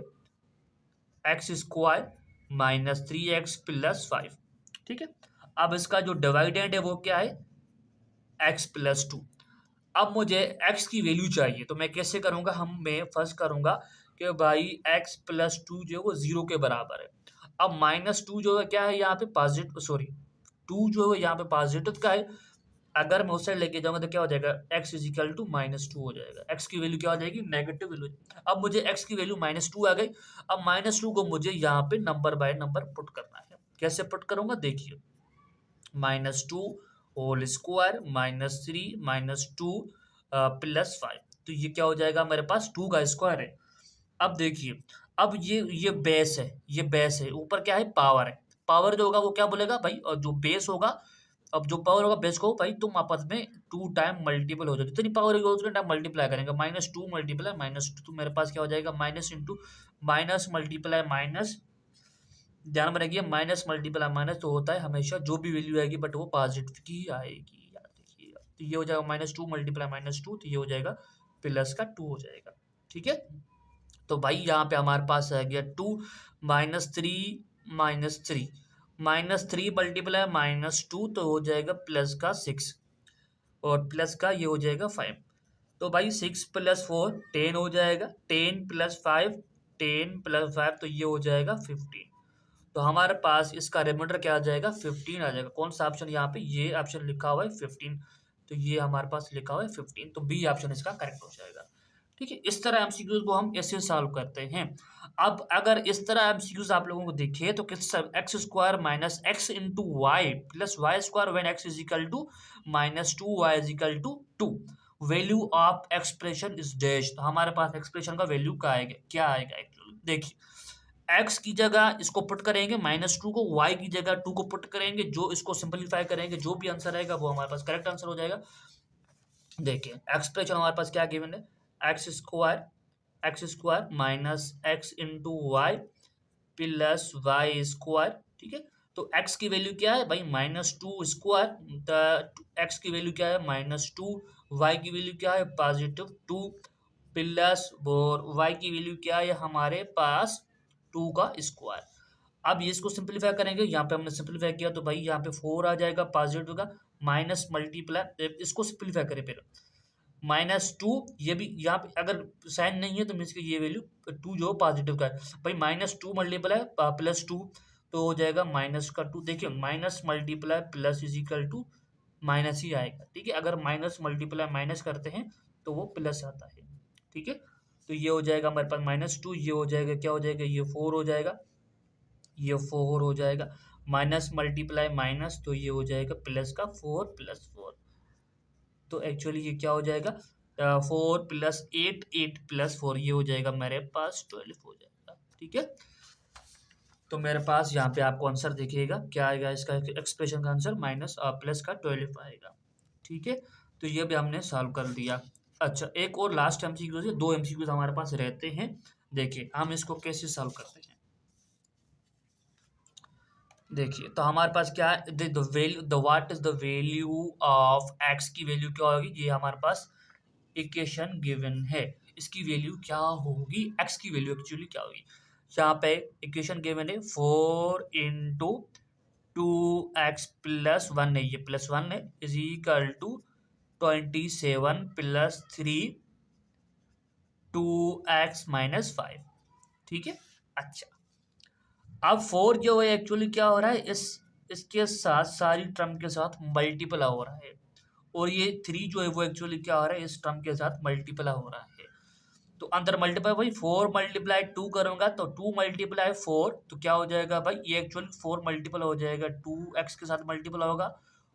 x square minus 3x plus 5। ठीक है। अब इसका जो डिवाइडेंड है वो क्या है, x प्लस 2। अब मुझे x की वैल्यू चाहिए, तो मैं कैसे करूंगा, मैं फर्स्ट करूंगा कि भाई x प्लस 2 जो है वो 0 के बराबर है। अब माइनस 2 जो है क्या है यहाँ पे पॉजिटिव, सॉरी 2 जो है यहाँ पे पॉजिटिव का है। अगर मैं उस साइड लेके जाऊंगा तो क्या हो जाएगा, x is equal to minus 2 हो जाएगा। x की वैल्यू क्या हो जाएगी, नेगेटिव वैल्यू। अब मुझे x की वैल्यू माइनस 2 आ गई। अब माइनस 2 को मुझे यहाँ पे नंबर बाय नंबर पुट करना है। कैसे पुट करूंगा, देखिए -2 होल स्क्वायर -3 -2 प्लस 5, तो ये क्या हो जाएगा, मेरे पास 2 का स्क्वायर है। अब देखिए, अब ये बेस है, ये बेस है, ऊपर क्या है, पावर है। पावर जो होगा वो क्या बोलेगा भाई, और जो बेस होगा, अब जो पावर होगा बेस को भाई तुम आपस में 2 टाइम मल्टीपल हो जाओ, जितनी पावर होगी उतने टाइम मल्टीप्लाई करेंगे। -2 मल्टीप्लाई -2, तो मेरे पास क्या हो जाएगा, minus into minus multiply minus, ध्यान में रखिए माइनस मल्टीप्लाई माइनस तो होता है हमेशा, जो भी वैल्यू आएगी बट वो पॉजिटिव की ही आएगी, याद रखिएगा। तो ये हो जाएगा -2 मल्टीप्लाई -2, तो ये हो जाएगा प्लस का 2 हो जाएगा। ठीक है। तो भाई यहाँ पे हमारे पास आ गया 2 -3 -3 मल्टीप्लाई -2 तो हो जाएगा प्लस का 6, और प्लस का ये हो जाएगा 5। तो भाई 6 प्लस 4 10 हो जाएगा, 10 प्लस 5 10 प्लस 5 तो ये हो जाएगा 15। तो हमारे पास इसका रिमाइंडर क्या आ जाएगा, 15 आ जाएगा। कौन सा ऑप्शन यहाँ पे, ये ऑप्शन लिखा हुआ है 15, तो ये हमारे पास लिखा हुआ है 15, तो बी ऑप्शन इसका करेक्ट हो जाएगा। ठीक है। इस तरह एमसीक्यूज को हम ऐसे सॉल्व करते हैं। अब अगर इस तरह एमसीक्यूज आप लोगों को दिखे तो किस x square minus x into Y plus y square when x is equal to -2 y is equal to 2, value of expression is dash, तो हमारे पास एक्सप्रेशन का वैल्यू क्या आएगा एक्चुअली, देखिए एक्स की जगह इसको पुट करेंगे -2 को, वाई की जगह 2 को पुट करेंगे, जो इसको सिंपलीफाई करेंगे जो भी आंसर आएगा वो हमारे पास करेक्ट आंसर हो जाएगा। देखिए एक्सप्रेशन हमारे पास क्या गिवन है, x square minus x into Y plus y square. ठीक है। तो एक्स की वैल्यू क्या है भाई, -2 स्क्वायर, एक्स की वैल्यू क्या है -2, वाई की वैल्यू क्या है +2 प्लस और वाई की वैल्यू क्या है हमारे पास 2 का स्क्वायर। अब ये इसको सिंपलीफाई करेंगे, यहाँ पे हमने सिंपलीफाई किया तो भाई यहाँ पे 4 आ जाएगा पॉजिटिव का, माइनस मल्टीप्लाई, इसको सिंपलीफाई करें पहले -2, ये भी यहाँ पे अगर साइन नहीं है तो मीन्स की ये वैल्यू 2 जो पॉजिटिव का है, भाई -2 मल्टीप्लाई +2 तो हो जाएगा माइनस का 2। देखिए minus multiply plus is equal to minus ही आएगा। ठीक है। अगर माइनस मल्टीप्लाई माइनस करते हैं तो वो प्लस आता है। ठीक है। तो ये हो जाएगा हमारे पास -2, ये हो जाएगा क्या हो जाएगा, ये 4 हो जाएगा, ये 4 हो जाएगा, माइनस मल्टीप्लाई माइनस तो ये हो जाएगा प्लस का 4 प्लस 4, तो एक्चुअली ये क्या हो जाएगा, 4 प्लस 8 8 प्लस 4, ये हो जाएगा मेरे पास 12 हो जाएगा। ठीक है। तो मेरे पास यहाँ पे आपको आंसर देखिएगा क्या आएगा, इसका एक्सप्रेशन का आंसर माइनस प्लस का 12 आएगा। ठीक है। तो ये भी हमने सॉल्व कर दिया। अच्छा, एक और लास्ट एमसीक्यूज है, 2 एमसीक्यूज हमारे पास रहते हैं। देखिए हम इसको कैसे सॉल्व करते हैं। देखिए तो हमारे पास क्या है, what is the value of x की वैल्यू क्या होगी, ये हमारे पास इक्वेशन गिवन है, इसकी वैल्यू क्या होगी, एक्स की वैल्यू एक्चुअली क्या होगी। यहाँ पे इक्वेशन गिवन है 4 इंटू 2x प्लस 1 है, ये +1 है, is equal to 27 plus 3 2x minus 5। ठीक है। अच्छा, अब 4 जो है एक्चुअली क्या हो रहा है, इसके साथ सारी टर्म के साथ मल्टीपल हो रहा है। और ये 3 जो है वो एक्चुअली क्या हो रहा है, इस टर्म के साथ मल्टीप्लाई हो रहा है। तो अंदर मल्टीप्लाई भाई 4 मल्टीप्लाई 2 करूंगा तो 2 मल्टीप्लाई 4 तो क्या हो जाएगा भाई, ये एक्चुअली 4 मल्टीपल हो जाएगा, 2x के साथ मल्टीपल होगा,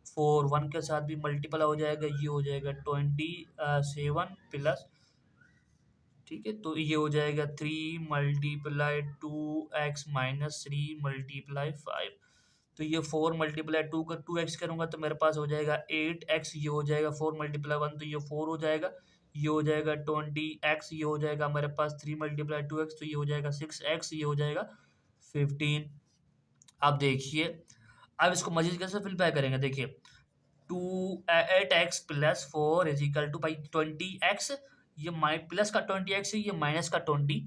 4 1 के साथ भी मल्टीपल हो जाएगा, ये हो जाएगा 27 प्लस, ठीक है, तो ये हो जाएगा 3 मल्टीप्लाई 2x माइनस 3 मल्टीप्लाई 5। तो ये 4 मल्टीप्लाई 2 का 2x करूंगा तो मेरे पास हो जाएगा 8x, ये हो जाएगा 4 मल्टीप्लाई 1 तो ये 4 हो जाएगा, ये हो जाएगा 20x, ये हो जाएगा मेरे पास 3 मल्टीप्लाई 2x तो ये हो जाएगा 6x, ये हो जाएगा 15। अब देखिए, अब इसको मजीद कैसे फिल करेंगे, देखिए 8x plus 4 is equal to भाई 20x, ये प्लस का 20x है, ये माइनस का 20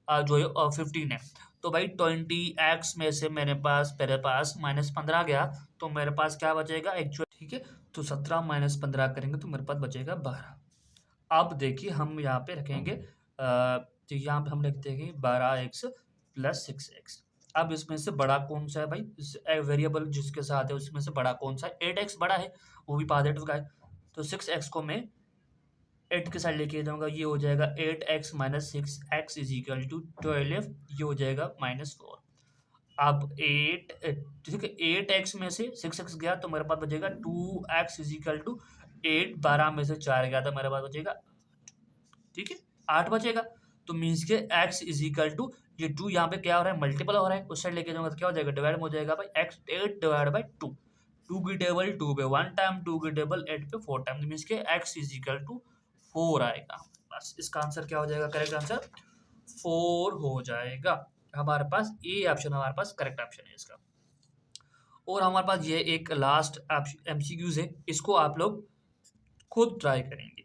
जो है 15 है। तो भाई 20x में से मेरे पास -15 गया, तो मेरे पास क्या बचेगा एक्चुअल, ठीक है, तो 17 माइनस 15 करेंगे तो मेरे पास बचेगा 12। अब देखिए हम यहाँ पे रखेंगे तो यहाँ पे हम लिखते हैं 12x प्लस 6x। अब इसमें से बड़ा कौन सा है भाई, वेरिएबल जिसके साथ है उसमें से बड़ा कौन सा है, 8x बड़ा है, वो भी पॉजिटिव का है, तो 6x को मैं 8 के साइड लेके जाऊंगा, ये हो जाएगा 8x minus 6x is equal to 12, ये हो जाएगा -4। अब 8, ठीक है, 8x में से 6x गया तो मेरे पास बचेगा 2x इज इक्वल टू 8, 12 में से 4 गया तो मेरे पास बचेगा, ठीक है, 8 बचेगा। तो मीन्स के x इज इक्वल टू, ये 2 यहाँ पे क्या हो रहा है, मल्टीपल हो रहा है, उस साइड लेके जाऊंगा तो क्या हो जाएगा, डिवाइड में हो जाएगा भाई x 8 डिवाइड बाई 2, 2 की टेबल 2 पे 1 टाइम, 2 की टेबल 8 पे 4 टाइम, मीन्स के x इज इक्वल टू 4 आएगा। बस इसका आंसर क्या हो जाएगा, करेक्ट आंसर 4 हो जाएगा। हमारे पास ए ऑप्शन हमारे पास करेक्ट ऑप्शन है इसका। और हमारे पास ये एक लास्ट एमसीक्यूज है, इसको आप लोग खुद ट्राई करेंगे,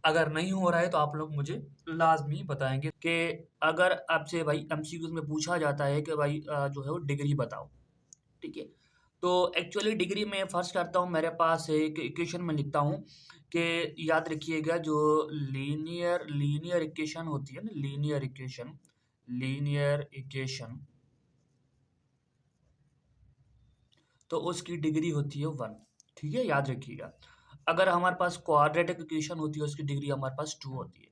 अगर नहीं हो रहा है तो आप लोग मुझे लाजमी बताएंगे कि अगर आपसे भाई एमसीक्यूज में पूछा जाता है कि भाई जो है वो डिग्री बताओ, ठीक है, तो एक्चुअली डिग्री में फर्स्ट करता हूँ, मेरे पास एक इक्वेशन में लिखता हूँ कि याद रखिएगा जो लीनियर इक्वेशन होती है ना, लीनियर इक्वेशन तो उसकी डिग्री होती है 1, ठीक है, याद रखिएगा। अगर हमारे पास क्वाड्रेटिक इक्वेशन होती है उसकी डिग्री हमारे पास 2 होती है,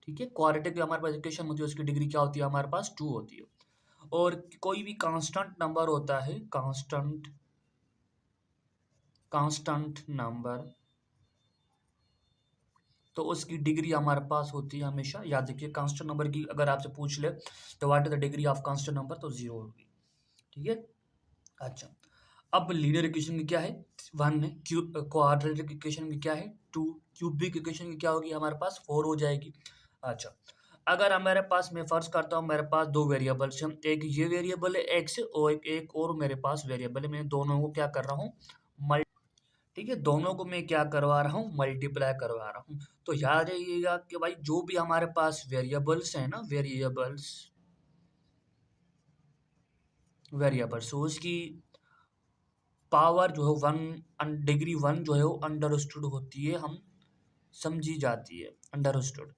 ठीक है, क्वाड्रेटिक हमारे पास इक्वेशन होती है उसकी डिग्री क्या होती है, हमारे पास 2 होती है। और कोई भी कांस्टेंट नंबर होता है, कांस्टेंट नंबर, तो उसकी डिग्री हमारे पास होती है हमेशा, याद रखिए, कांस्टेंट नंबर की अगर आपसे पूछ ले तो what is the degree of constant number, तो 0 होगी, ठीक है। अच्छा, अब लीनियर इक्वेशन की क्या है, 1 है, क्वाड्रेटिक इक्वेशन की क्या है 2, क्यूबिक इक्वेशन की क्या होगी हमारे पास 4 हो जाएगी। अच्छा, अगर हमारे पास, मैं फर्ज करता हूँ मेरे पास 2 वेरिएबल्स हैं, एक ये वेरिएबल है x और एक और मेरे पास वेरिएबल है, मैं दोनों को क्या कर रहा हूँ, ठीक है, दोनों को मैं क्या करवा रहा हूँ, मल्टीप्लाई करवा रहा हूँ। तो याद रखिएगा कि भाई जो भी हमारे पास वेरिएबल्स हैं ना, वेरिएबल्स तो उसकी पावर जो है 1, डिग्री 1 जो है वो अंडरस्टूड होती है, हम समझी जाती है, अंडरस्टूड,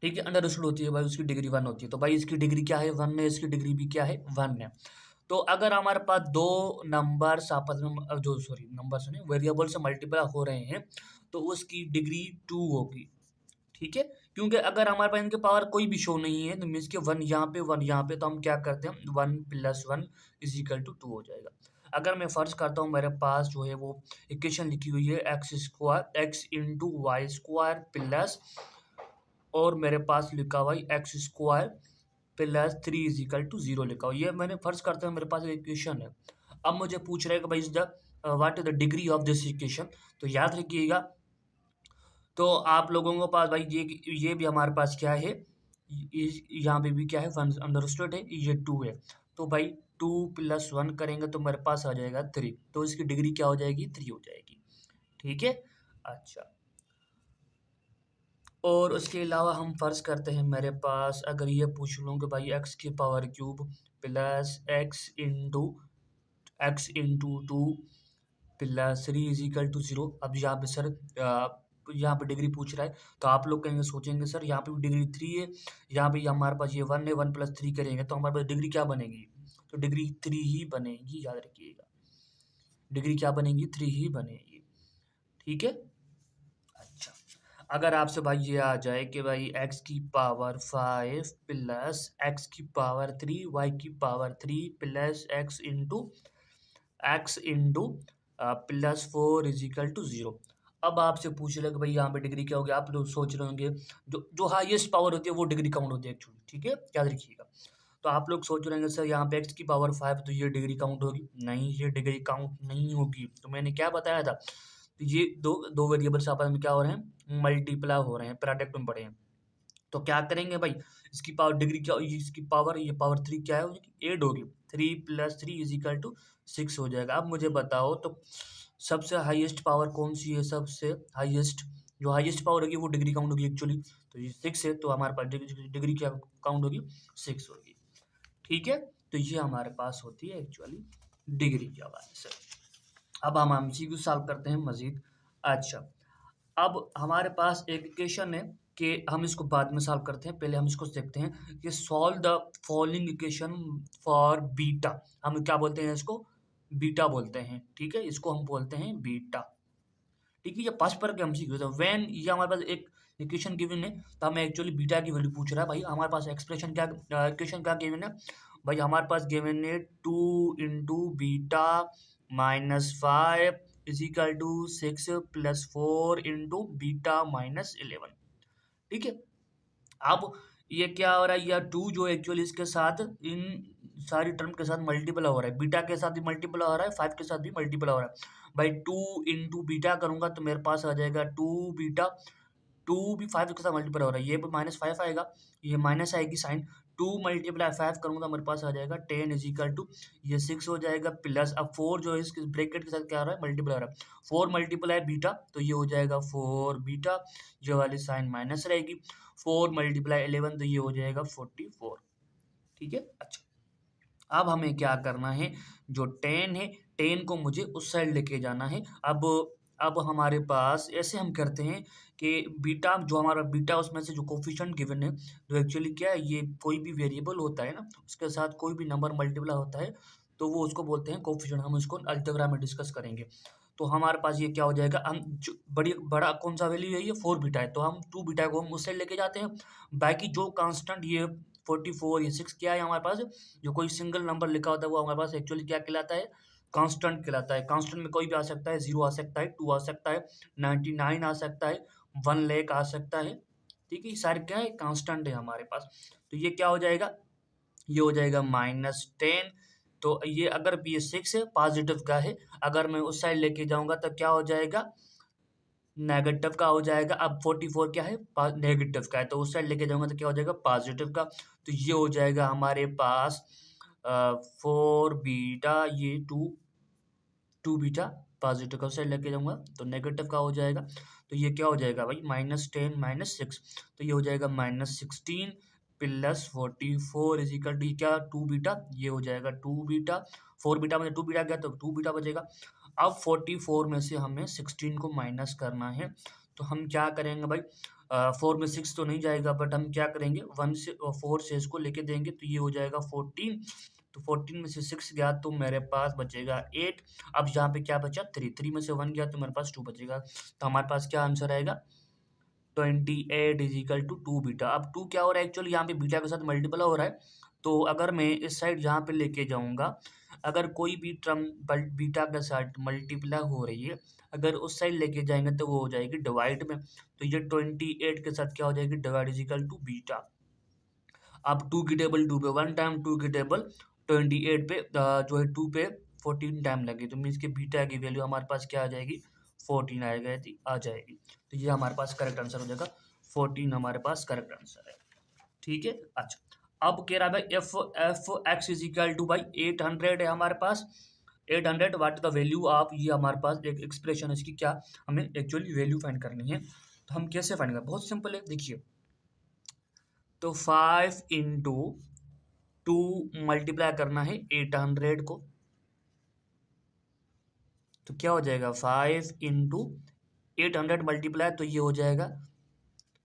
ठीक है, अंडरस्टूड होती है भाई, उसकी डिग्री 1 होती है। तो भाई इसकी डिग्री क्या है, 1 है, इसकी डिग्री भी क्या है, 1 है। तो अगर हमारे पास दो नंबर्स आपस में जो सॉरी नंबर्स नहीं वेरिएबल से मल्टीप्लाई हो रहे हैं तो उसकी डिग्री 2 होगी, ठीक है, क्योंकि अगर हमारे पास इनके पावर कोई भी शो नहीं है तो मीन्स के 1 यहाँ पे 1 यहाँ पे, तो हम क्या करते हैं 1 + 1 इज इक्वल टू 2 हो जाएगा। अगर मैं फर्ज करता हूँ मेरे पास जो है वो इक्वेशन लिखी हुई है x into y square plus, और मेरे पास लिखा हुआ है x² plus 3 is equal to 0 लिखा हुआ, ये मैंने फर्ज करते हैं मेरे पास एक इक्वेशन है। अब मुझे पूछ रहे हैं कि भाई what is the degree of this equation, तो याद रखिएगा, तो आप लोगों के पास भाई ये भी हमारे पास क्या है, यहाँ पे भी क्या है, वन अंडरस्टूड है, ये 2 है, तो भाई 2 + 1 करेंगे तो मेरे पास आ जाएगा 3, तो इसकी डिग्री क्या हो जाएगी, 3 हो जाएगी, ठीक है। अच्छा, और उसके अलावा हम फर्ज करते हैं मेरे पास अगर ये पूछ लूँ कि भाई x³ plus x into 2 plus 3 is equal to 0। अब यहाँ पे सर यहाँ पे डिग्री पूछ रहा है तो आप लोग कहेंगे, सोचेंगे सर यहाँ पे भी डिग्री 3 है, यहाँ पे हमारे पास ये 1 है, 1 + 3 करेंगे तो हमारे पास डिग्री क्या बनेगी, तो डिग्री 3 ही बनेगी, याद रखिएगा, डिग्री क्या बनेगी, 3 ही बनेगी। ठीक है। अच्छा, अगर आपसे भाई ये आ जाए कि भाई x की पावर 5 प्लस x की पावर 3 y की power 3 plus x into plus 4 is equal to 0। अब आपसे पूछ रहे कि भाई यहाँ पे डिग्री क्या होगी, आप लोग सोच रहे होंगे जो जो हाईएस्ट पावर होती है वो डिग्री काउंट होती है एक्चुअली। ठीक है, याद रखिएगा। तो आप लोग सोच रहे हैं सर यहाँ पे x की पावर 5 तो ये डिग्री काउंट होगी, नहीं ये डिग्री काउंट नहीं होगी। तो मैंने क्या बताया था, तो ये दो दो वेरिएबल्स आपस में क्या हो रहे हैं, मल्टीप्लाई हो रहे हैं, प्रोडक्ट में पड़े हैं। तो क्या करेंगे भाई, इसकी पावर डिग्री क्या, इसकी पावर, ये पावर 3 क्या है, 8 होगी। 3 प्लस 3 इज इक्वल टू 6 हो जाएगा। अब मुझे बताओ तो सबसे हाईएस्ट पावर कौन सी है, सबसे हाईएस्ट जो हाईएस्ट पावर होगी वो डिग्री काउंट होगी एक्चुअली। तो ये 6 है, तो हमारे पास डिग्री क्या काउंट होगी, 6 होगी। ठीक है, तो ये हमारे पास होती है एक्चुअली डिग्री के हवाले से। अब हम एमसीक्यू सॉल्व करते हैं मजीद। अच्छा, अब हमारे पास एक इक्वेशन है कि हम इसको बाद में सॉल्व करते हैं, पहले हम इसको देखते हैं कि solve the following equation for beta. हम क्या बोलते हैं इसको, बीटा बोलते हैं। ठीक है, इसको हम बोलते हैं बीटा। ठीक है, ये पास पर के एमसीक्यू है। व्हेन ये हमारे पास एक इक्वेशन गिवन है, तो हमें एक्चुअली बीटा की वैल्यू पूछ रहा है। भाई हमारे पास एक्सप्रेशन क्या, इक्वेशन क्या गिवन है, भाई हमारे पास गिवन है 2 into beta minus 5 is equal to 6 plus 4 into beta minus 11। ठीक है, अब ये क्या हो रहा है, यह 2 जो एक्चुअली इसके साथ इन सारी टर्म के साथ मल्टीपल हो रहा है, बीटा के साथ भी मल्टीपल हो रहा है, 5 के साथ भी मल्टीपल हो रहा है। भाई 2 इंटू बीटा करूंगा तो मेरे पास आ जाएगा 2 बीटा, 2 भी 5 के साथ मल्टीपल हो रहा है, ये माइनस 5 आएगा, ये माइनस आएगी साइन। 2 मल्टीप्लाई 5 करूंगा तो मेरे पास आ जाएगा 10 इज इक्वल टू ये 6 हो जाएगा प्लस, अब 4 जो है इसके ब्रैकेट के साथ क्या आ रहा है, मल्टीपल हो रहा है। 4 मल्टीप्लाई बीटा तो ये हो जाएगा 4 बीटा, जो वाली साइन माइनस रहेगी। 4 मल्टीप्लाई 11 तो ये हो जाएगा 44। ठीक है। अच्छा, अब हमें क्या करना है, जो 10 है 10 को मुझे उस साइड लेके जाना है। अब हमारे पास ऐसे हम करते हैं कि बीटा, जो हमारा बीटा उसमें से जो कोफिशिएंट गिवन है, जो एक्चुअली क्या है, ये कोई भी वेरिएबल होता है ना, उसके साथ कोई भी नंबर मल्टीप्लाई होता है तो वो उसको बोलते हैं कोफिशिएंट। हम इसको अलजेब्रा में डिस्कस करेंगे। तो हमारे पास ये क्या हो जाएगा, हम जो बड़ा कौन सा वैल्यू है, ये 4 बीटा है, तो हम 2 बीटा को हम उस साइड लेके जाते हैं। बाकी जो कांस्टेंट ये 44 ये 6 क्या है हमारे पास, जो कोई सिंगल नंबर लिखा होता है वो हमारे पास एक्चुअली क्या कहलाता है, कांस्टेंट कहलाता है। कांस्टेंट में कोई भी आ सकता है, 0 आ सकता है, 2 आ सकता है, 99 आ सकता है, 1 लाख आ सकता है। ठीक है, ये सारे क्या है, कांस्टेंट है हमारे पास। तो ये क्या हो जाएगा, ये हो जाएगा -10। तो ये अगर ये 6 है पॉजिटिव का है, अगर मैं उस साइड लेके जाऊंगा तो क्या हो जाएगा, नेगेटिव का हो जाएगा। अब 44 क्या है, नेगेटिव का है, तो उस साइड लेके जाऊंगा तो क्या हो जाएगा, पॉजिटिव का। तो ये हो जाएगा हमारे पास 4 बीटा, ये 2 बीटा, पॉजिटिव का उस साइड लेके जाऊंगा तो नेगेटिव का हो जाएगा। तो ये क्या हो जाएगा भाई, -10 -6, तो ये हो जाएगा -16 प्लस 44 इज इक्वल टू क्या, 2 बीटा, ये हो जाएगा 2 बीटा। 4 बीटा में 2 बीटा गया तो 2 बीटा बचेगा। अब 44 में से हमें 16 को माइनस करना है, तो हम क्या करेंगे भाई, 4 में 6 तो नहीं जाएगा, बट हम क्या करेंगे, 1 से 4 से इसको लेके देंगे तो ये हो जाएगा 14। तो 14 में से 6 गया तो मेरे पास बचेगा 8। अब यहाँ पे क्या बचा, 3, 3 में से 1 गया तो मेरे पास 2 बचेगा। तो हमारे पास क्या आंसर आएगा, 28 इज इक्वल टू 2 बीटा। अब 2 क्या हो रहा है, एक्चुअली यहाँ पे बीटा के साथ मल्टीपल हो रहा है, तो अगर मैं इस साइड यहाँ पे लेके जाऊंगा, अगर कोई भी टर्म बीटा के साथ मल्टीप्लाई हो रही है, अगर उस साइड लेके जाएंगे तो वो हो जाएगी डिवाइड में। तो ये 28 के साथ क्या हो जाएगी, divide is equal to beta. अब 2 की टेबल 2 पे 1 टाइम, 2 की टेबल 28 पे जो है 2 पे 14 टाइम लगे, तो मीन्स के बीटा की वैल्यू हमारे पास क्या आ जाएगी, 14 आ जाएगी। तो ये हमारे पास करेक्ट आंसर हो जाएगा, 14 हमारे पास करेक्ट आंसर है। ठीक है। अच्छा, अब कह रहा है भाई F X is equal to भाई 800 है हमारे पास। 800 वाट द वैल्यू ऑफ, ये हमारे पास एक एक्सप्रेशन है इसकी, क्या हमें एक्चुअली वैल्यू फाइंड करनी है। तो हम कैसे फाइंड करें, बहुत सिंपल है, देखिए। तो 5 इंटू 2 मल्टीप्लाई करना है 800 को, तो क्या हो जाएगा, 5 इंटू 800 मल्टीप्लाई, तो ये हो जाएगा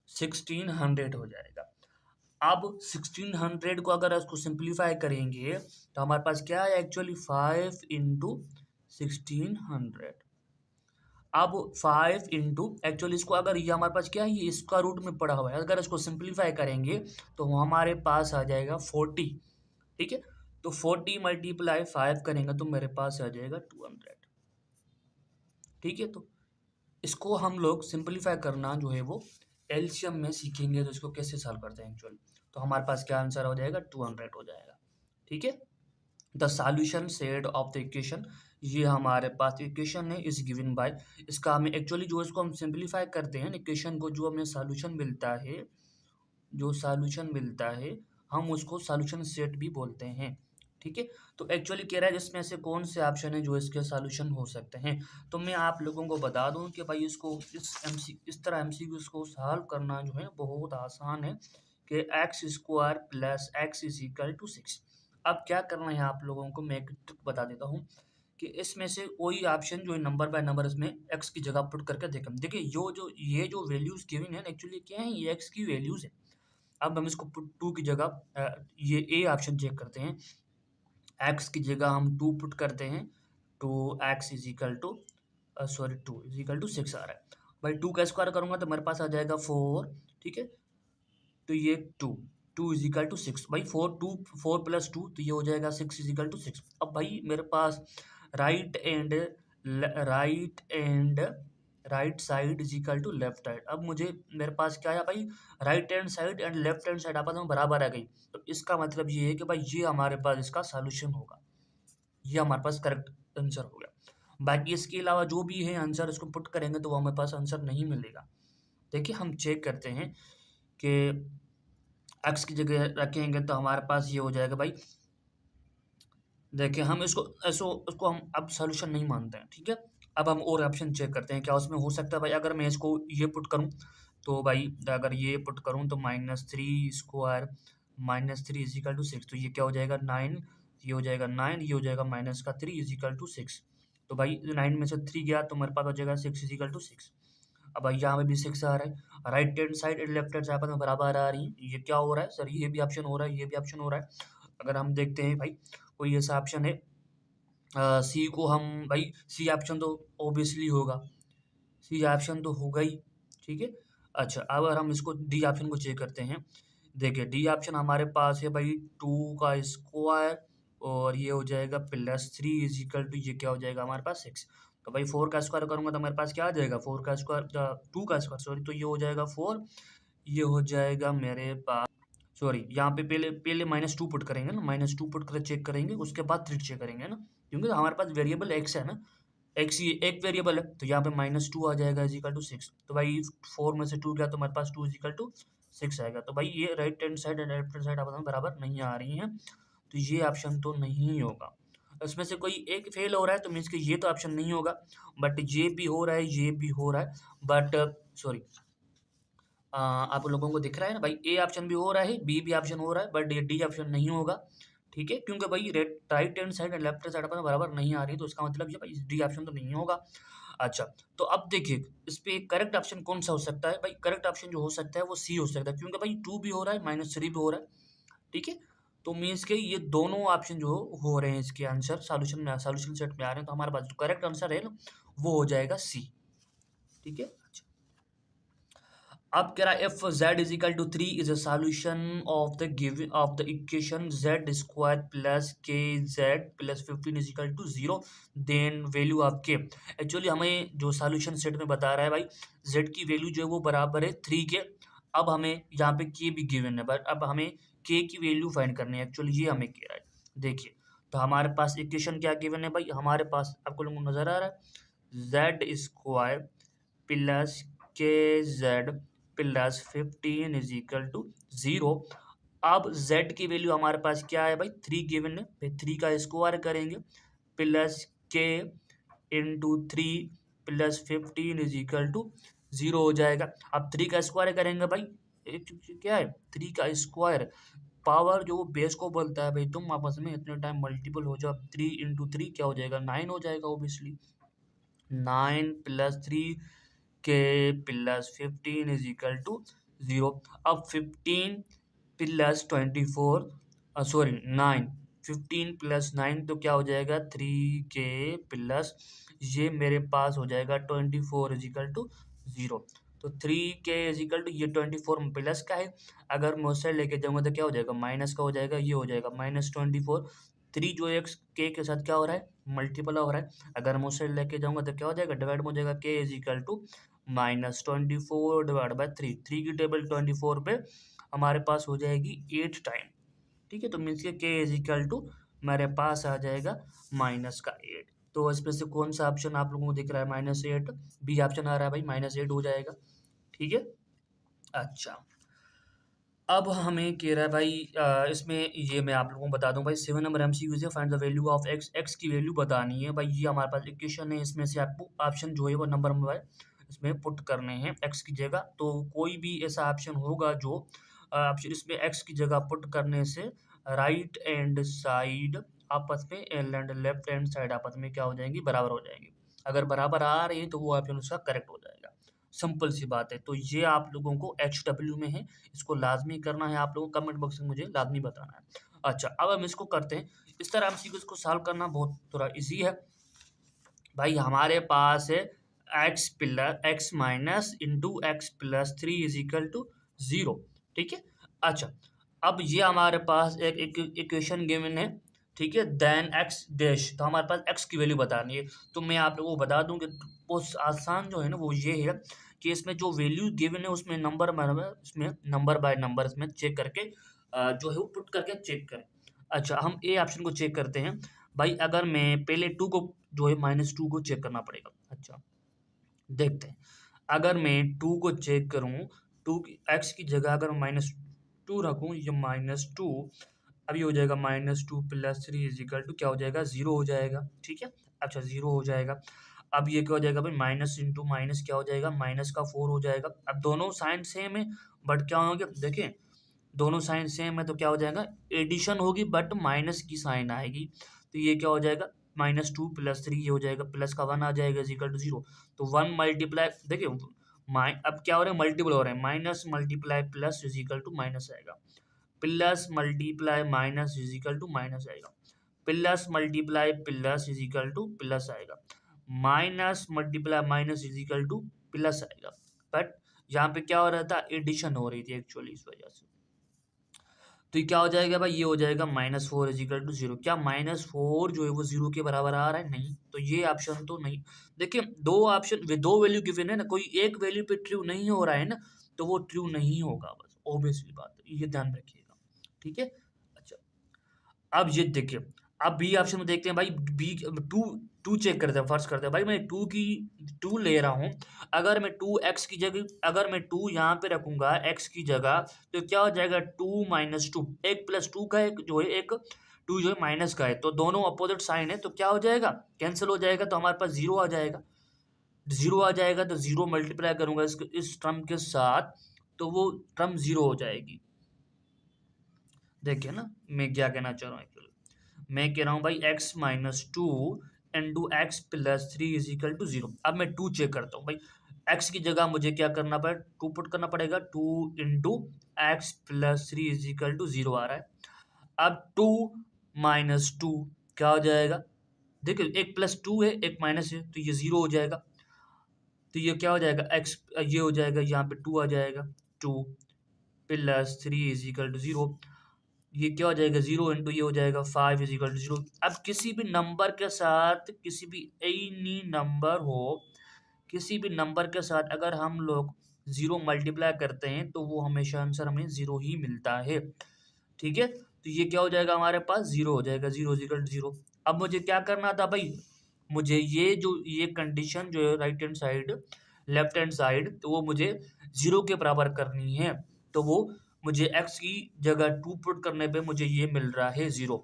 1600 हो जाएगा। अब 1600 को अगर इसको सिंप्लीफाई करेंगे तो हमारे पास क्या है एक्चुअली, 5 इंटू 1600। अब 5 इंटू, एक्चुअली इसको अगर ये हमारे पास क्या है, ये इसका रूट में पड़ा हुआ है, अगर इसको सिंप्लीफाई करेंगे तो हमारे पास आ जाएगा 40। ठीक है, तो 40 मल्टीप्लाई 5 करेंगे तो मेरे पास आ जाएगा 200। ठीक है, तो इसको हम लोग सिंप्लीफाई करना जो है वो एलसीएम में सीखेंगे, तो इसको कैसे सॉल्व करते हैं एक्चुअली। तो हमारे पास क्या आंसर हो जाएगा, 200 हो जाएगा। ठीक है, the solution set of the equation, ये हमारे पास इक्वेशन है इज गिवन बाय, इसका हमें एक्चुअली जो इसको हम सिंप्लीफाई करते हैं इक्वेशन को, जो हमें सॉल्यूशन मिलता है, जो सॉल्यूशन मिलता है हम उसको सॉल्यूशन सेट भी बोलते हैं। ठीक है, तो एक्चुअली कह रहा है जिसमें से कौन से ऑप्शन है जो इसके सॉल्यूशन हो सकते हैं। तो मैं आप लोगों को बता दूं कि भाई इसको इस तरह एमसीक्यूज को सॉल्व करना जो है बहुत आसान है, कि X square plus X is equal to 6। अब क्या करना है आप लोगों को, मैं एक ट्रिक बता देता हूँ कि इसमें से कोई ऑप्शन जो है नंबर बाय नंबर इसमें एक्स की जगह पुट करके देखें। देखिए ये जो वैल्यूज गिवन है एक्चुअली क्या है, ये एक्स की वैल्यूज है। अब हम इसको पुट टू की जगह ये ए ऑप्शन चेक करते हैं, एक्स की जगह हम टू पुट करते हैं, two X is equal to sorry two is equal to 6 आ रहा है। भाई टू का स्क्वायर करूंगा तो मेरे पास आ जाएगा 4। ठीक है, तो ये टू इज इक्वल टू 6, भाई 4 प्लस 2 तो ये हो जाएगा 6 इज इक्वल टू 6। अब भाई मेरे पास right and right and right side is equal to left side. अब मुझे मेरे पास क्या है भाई, right hand side and left hand side आपस में बराबर आ गई, तो इसका मतलब ये है कि भाई ये हमारे पास इसका सॉल्यूशन होगा, ये हमारे पास करेक्ट आंसर हो गया। बाकी इसके अलावा जो भी है आंसर इसको पुट करेंगे तो वो हमारे पास आंसर नहीं मिलेगा। देखिए हम चेक करते हैं कि एक्स की जगह रखेंगे तो हमारे पास ये हो जाएगा भाई, देखिए हम इसको हम अब सॉल्यूशन नहीं मानते हैं। ठीक है, अब हम और ऑप्शन चेक करते हैं क्या उसमें हो सकता है। भाई अगर मैं इसको ये पुट करूं तो भाई अगर ये पुट करूं तो -3 स्क्वायर -3 इज इक्वल टू 6, तो ये क्या हो जाएगा 9, ये हो जाएगा 9, ये हो जाएगा -3 इज इक्वल टू 6। तो भाई 9 में से 3 गया तो मेरे पास हो जाएगा 6 इज इक्वल टू 6। अब भाई यहाँ पे भी 6 आ रहा है, right hand side and left hand side आपस में बराबर आ रही है, ये क्या हो रहा है सर, ये भी ऑप्शन हो रहा है, ये भी ऑप्शन हो रहा है। अगर हम देखते हैं भाई कोई ऐसा ऑप्शन है, सी को हम भाई सी ऑप्शन तो ओबियसली होगा, सी ऑप्शन तो होगा ही। ठीक है, अच्छा अब अगर हम इसको डी ऑप्शन को चेक करते हैं, देखिए डी ऑप्शन हमारे पास है भाई 2 का स्क्वायर और ये हो जाएगा +3 इज इक्वल टू, ये क्या हो जाएगा हमारे पास 6। तो भाई 4 का स्क्वायर करूंगा तो मेरे पास क्या आ जाएगा, 4 का स्क्वायर 2 का स्क्वायर सॉरी, तो ये हो जाएगा 4, ये हो जाएगा मेरे पास सॉरी यहाँ पे पहले पहले -2 पुट करेंगे ना, -2 पुट कर चेक करेंगे, उसके बाद 3 चेक करेंगे ना, क्योंकि हमारे पास वेरिएबल एक्स है ना, एक्स ये एक वेरिएबल है, तो यहाँ पे -2 आ जाएगा इज इक्वल टू 6। तो भाई 4 में से 2 गया तो हमारे पास 2 इज इक्वल टू 6 आएगा। तो भाई ये right hand side and left hand side आपस में बराबर नहीं आ रही हैं, तो ये ऑप्शन तो नहीं होगा। इसमें से कोई एक फेल हो रहा है तो मीन्स कि ये तो ऑप्शन नहीं होगा, बट ये भी हो रहा है, ये भी हो रहा है, बट सॉरी आप लोगों को दिख रहा है ना भाई, ए ऑप्शन भी हो रहा है, बी भी ऑप्शन हो रहा है, बट ये डी ऑप्शन नहीं होगा। ठीक है, क्योंकि भाई right hand side and left hand side अपन बराबर नहीं आ रही, तो इसका मतलब ये भाई डी ऑप्शन तो नहीं होगा। अच्छा, तो अब देखिए इस पे करेक्ट ऑप्शन कौन सा हो सकता है, भाई करेक्ट ऑप्शन जो हो सकता है वो सी हो सकता है, क्योंकि भाई 2 भी हो रहा है -3 भी हो रहा है। ठीक है, तो मीन्स के ये दोनों ऑप्शन जो हो रहे हैं इसके आंसर सॉल्यूशन सेट में आ रहे हैं, तो हमारे पास जो करेक्ट आंसर है ना वो हो जाएगा सी। ठीक है, अब कह रहा है if z is equal to 3 is a solution of the given of the equation z square plus k z plus 15 is equal to 0, then value of k. Actually हमें जो सॉल्यूशन सेट में बता रहा है भाई z की value जो है वो बराबर है 3 के। अब हमें यहाँ पे k भी गिवन है, बट अब हमें k की वैल्यू फाइंड करनी है, एक्चुअली ये हमें कह रहा है। देखिए तो हमारे पास इक्वेशन क्या गिवन है भाई, हमारे पास आपको लोगों को नजर आ रहा है z square plus k z plus 15 is equal to 0। अब z की वैल्यू हमारे पास क्या है भाई 3 गिवन है, भाई 3 का स्क्वायर करेंगे plus k into 3 plus 15 is equal to 0 हो जाएगा। अब 3 का स्क्वायर करेंगे भाई क्या है 3 का स्क्वायर, पावर जो बेस को बोलता है भाई तुम आपस में इतने टाइम मल्टीपल हो जाओ, 3 इंटू 3 क्या हो जाएगा 9 हो जाएगा ओबियसली, 9 प्लस 3 के प्लस 15 इज इक्वल टू 0। अब 15 प्लस 24 सॉरी 9 15 प्लस 9 तो क्या हो जाएगा 3k प्लस ये मेरे पास हो जाएगा 24 इजिकल टू 0। तो 3k इजिकल टू ये 24 प्लस का है, अगर मैं उस साइड लेके जाऊंगा तो क्या हो जाएगा माइनस का हो जाएगा, ये हो जाएगा -24। 3 जो है k के साथ क्या हो रहा है मल्टीपल हो रहा है, अगर मैं उस साइड लेके जाऊंगा तो क्या हो जाएगा डिवाइड हो जाएगा k is equal to -24 divide by 3 की टेबल 24 पे हमारे पास हो जाएगी 8 टाइम। ठीक है, तो मीन्स के k इजिकल टू मेरे पास आ जाएगा -8। तो इसमें से कौन सा ऑप्शन आप लोगों को दिख रहा है -8? बी ऑप्शन आ रहा है भाई, -8 हो जाएगा। ठीक है, अच्छा अब हमें कह रहा है भाई इसमें ये मैं आप लोगों को बता दूं भाई 7 नंबर एमसीक्यू से find the value of x, x की वैल्यू बतानी है भाई। ये हमारे पास इक्वेशन है, इसमें से आपको ऑप्शन जो है वो नंबर मोबाइल इसमें पुट करने हैं एक्स की जगह। तो कोई भी ऐसा ऑप्शन होगा जो ऑप्शन इसमें एक्स की जगह पुट करने से राइट एंड साइड आपस में एंड लेफ्ट हैंड साइड आपस में क्या हो जाएंगी बराबर हो जाएंगी। अगर बराबर आ रही है तो वो ऑप्शन उसका करेक्ट हो जाएगा, सिंपल सी बात है। तो ये आप लोगों को HW में है, इसको लाजमी करना है, आप लोगों को कमेंट बॉक्स में मुझे लाजमी बताना है। अच्छा अब हम इसको करते हैं, इस तरह एमसीक्यू को सॉल्व करना बहुत थोड़ा इजी है भाई। हमारे पास है x plus X minus into X plus 3 is equal to 0। ठीक है, अच्छा अब ये हमारे पास एक इक्वेशन गिवन है। ठीक है, देन एक्स डैश, तो हमारे पास एक्स की वैल्यू बतानी है। तो मैं आप लोगों को बता दूं कि बहुत आसान जो है ना वो ये है कि इसमें जो वैल्यू गिवन है उसमें नंबर बाय नंबर इसमें चेक करके जो है वो पुट करके चेक करें। अच्छा हम ए ऑप्शन को चेक करते हैं भाई। अगर मैं पहले 2 को जो है -2 को चेक करना पड़ेगा। अच्छा देखते हैं, अगर मैं 2 को चेक करूं, 2 एक्स की जगह अगर -2 रखूं, ये -2 अब ये हो जाएगा -2 प्लस 3 इजिकल टू क्या हो जाएगा 0 हो जाएगा। ठीक है, अच्छा 0 हो जाएगा। अब ये क्या हो जाएगा भाई माइनस इंटू माइनस क्या हो जाएगा माइनस का 4 हो जाएगा। अब दोनों साइन सेम है बट क्या होंगे देखिए, दोनों साइन सेम है तो क्या हो जाएगा एडिशन होगी बट माइनस की साइन आएगी। तो ये क्या हो जाएगा -2 प्लस 3 ये हो जाएगा प्लस का 1 आ जाएगा इजिकल टू 0। तो 1 मल्टीप्लाई देखिए अब क्या हो रहा है मल्टीपल हो रहा है, minus multiply plus is equal to minus आएगा, plus multiply minus is equal to minus आएगा, plus multiply plus is equal to plus आएगा, minus multiply minus is equal to plus आएगा। बट यहाँ पे क्या हो रहा था एडिशन हो रही थी एक्चुअली इस वजह से। तो ये क्या हो जाएगा भाई ये हो जाएगा -4 इजिकल टू 0। क्या -4 जो है वो 0 के बराबर आ रहा है? नहीं, तो ये ऑप्शन तो नहीं। देखिए दो ऑप्शन दो वैल्यू गिवन है ना, कोई एक वैल्यू पे ट्रू नहीं हो रहा है ना, तो वो ट्रू नहीं होगा, बस ऑब्वियसली बात है, ये ध्यान रखिएगा। ठीक है, अच्छा अब ये देखिए, अब बी ऑप्शन में देखते हैं भाई। बी टू टू चेक करते हैं, फर्स्ट करते हैं भाई मैं टू ले रहा हूँ। अगर मैं 2x की जगह अगर मैं 2 यहाँ पे रखूंगा x की जगह, तो क्या हो जाएगा 2 - 2, एक प्लस 2 का एक जो है एक 2 जो है माइनस का है, तो दोनों अपोजिट साइन है तो क्या हो जाएगा कैंसिल हो जाएगा, तो हमारे पास 0 आ जाएगा। 0 आ जाएगा तो 0 मल्टीप्लाई करूंगा इस टर्म के साथ, तो वो टर्म 0 हो जाएगी। देखिए ना मैं क्या कहना चाह रहा हूँ एक्चुअली, मैं कह रहा हूँ भाई x-2 into X plus 3 is equal to 0। अब मैं 2 चेक करता हूँ भाई, x की जगह मुझे क्या करना पड़ेगा 2 पुट करना पड़ेगा, 2 into X plus 3 is equal to 0 आ रहा है। अब 2 - 2 क्या हो जाएगा, देखिए एक प्लस 2 है एक माइनस है तो ये 0 हो जाएगा। तो ये क्या हो जाएगा x ये हो जाएगा यहाँ पे 2 आ जाएगा, 2 प्लस 3 इजिकल टू 0। ये क्या हो जाएगा 0 इंटू ये हो जाएगा 5 इजिकल टू 0। अब किसी भी नंबर के साथ किसी भी एनी नंबर हो, किसी भी नंबर के साथ अगर हम लोग 0 मल्टीप्लाई करते हैं तो वो हमेशा आंसर हमें 0 ही मिलता है। ठीक है, तो ये क्या हो जाएगा हमारे पास 0 हो जाएगा, 0 इजिकल टू 0। अब मुझे क्या करना था भाई, मुझे ये कंडीशन जो है right hand side left hand side तो वो मुझे 0 के बराबर करनी है। तो वो मुझे x की जगह 2 पुट करने पे मुझे ये मिल रहा है 0।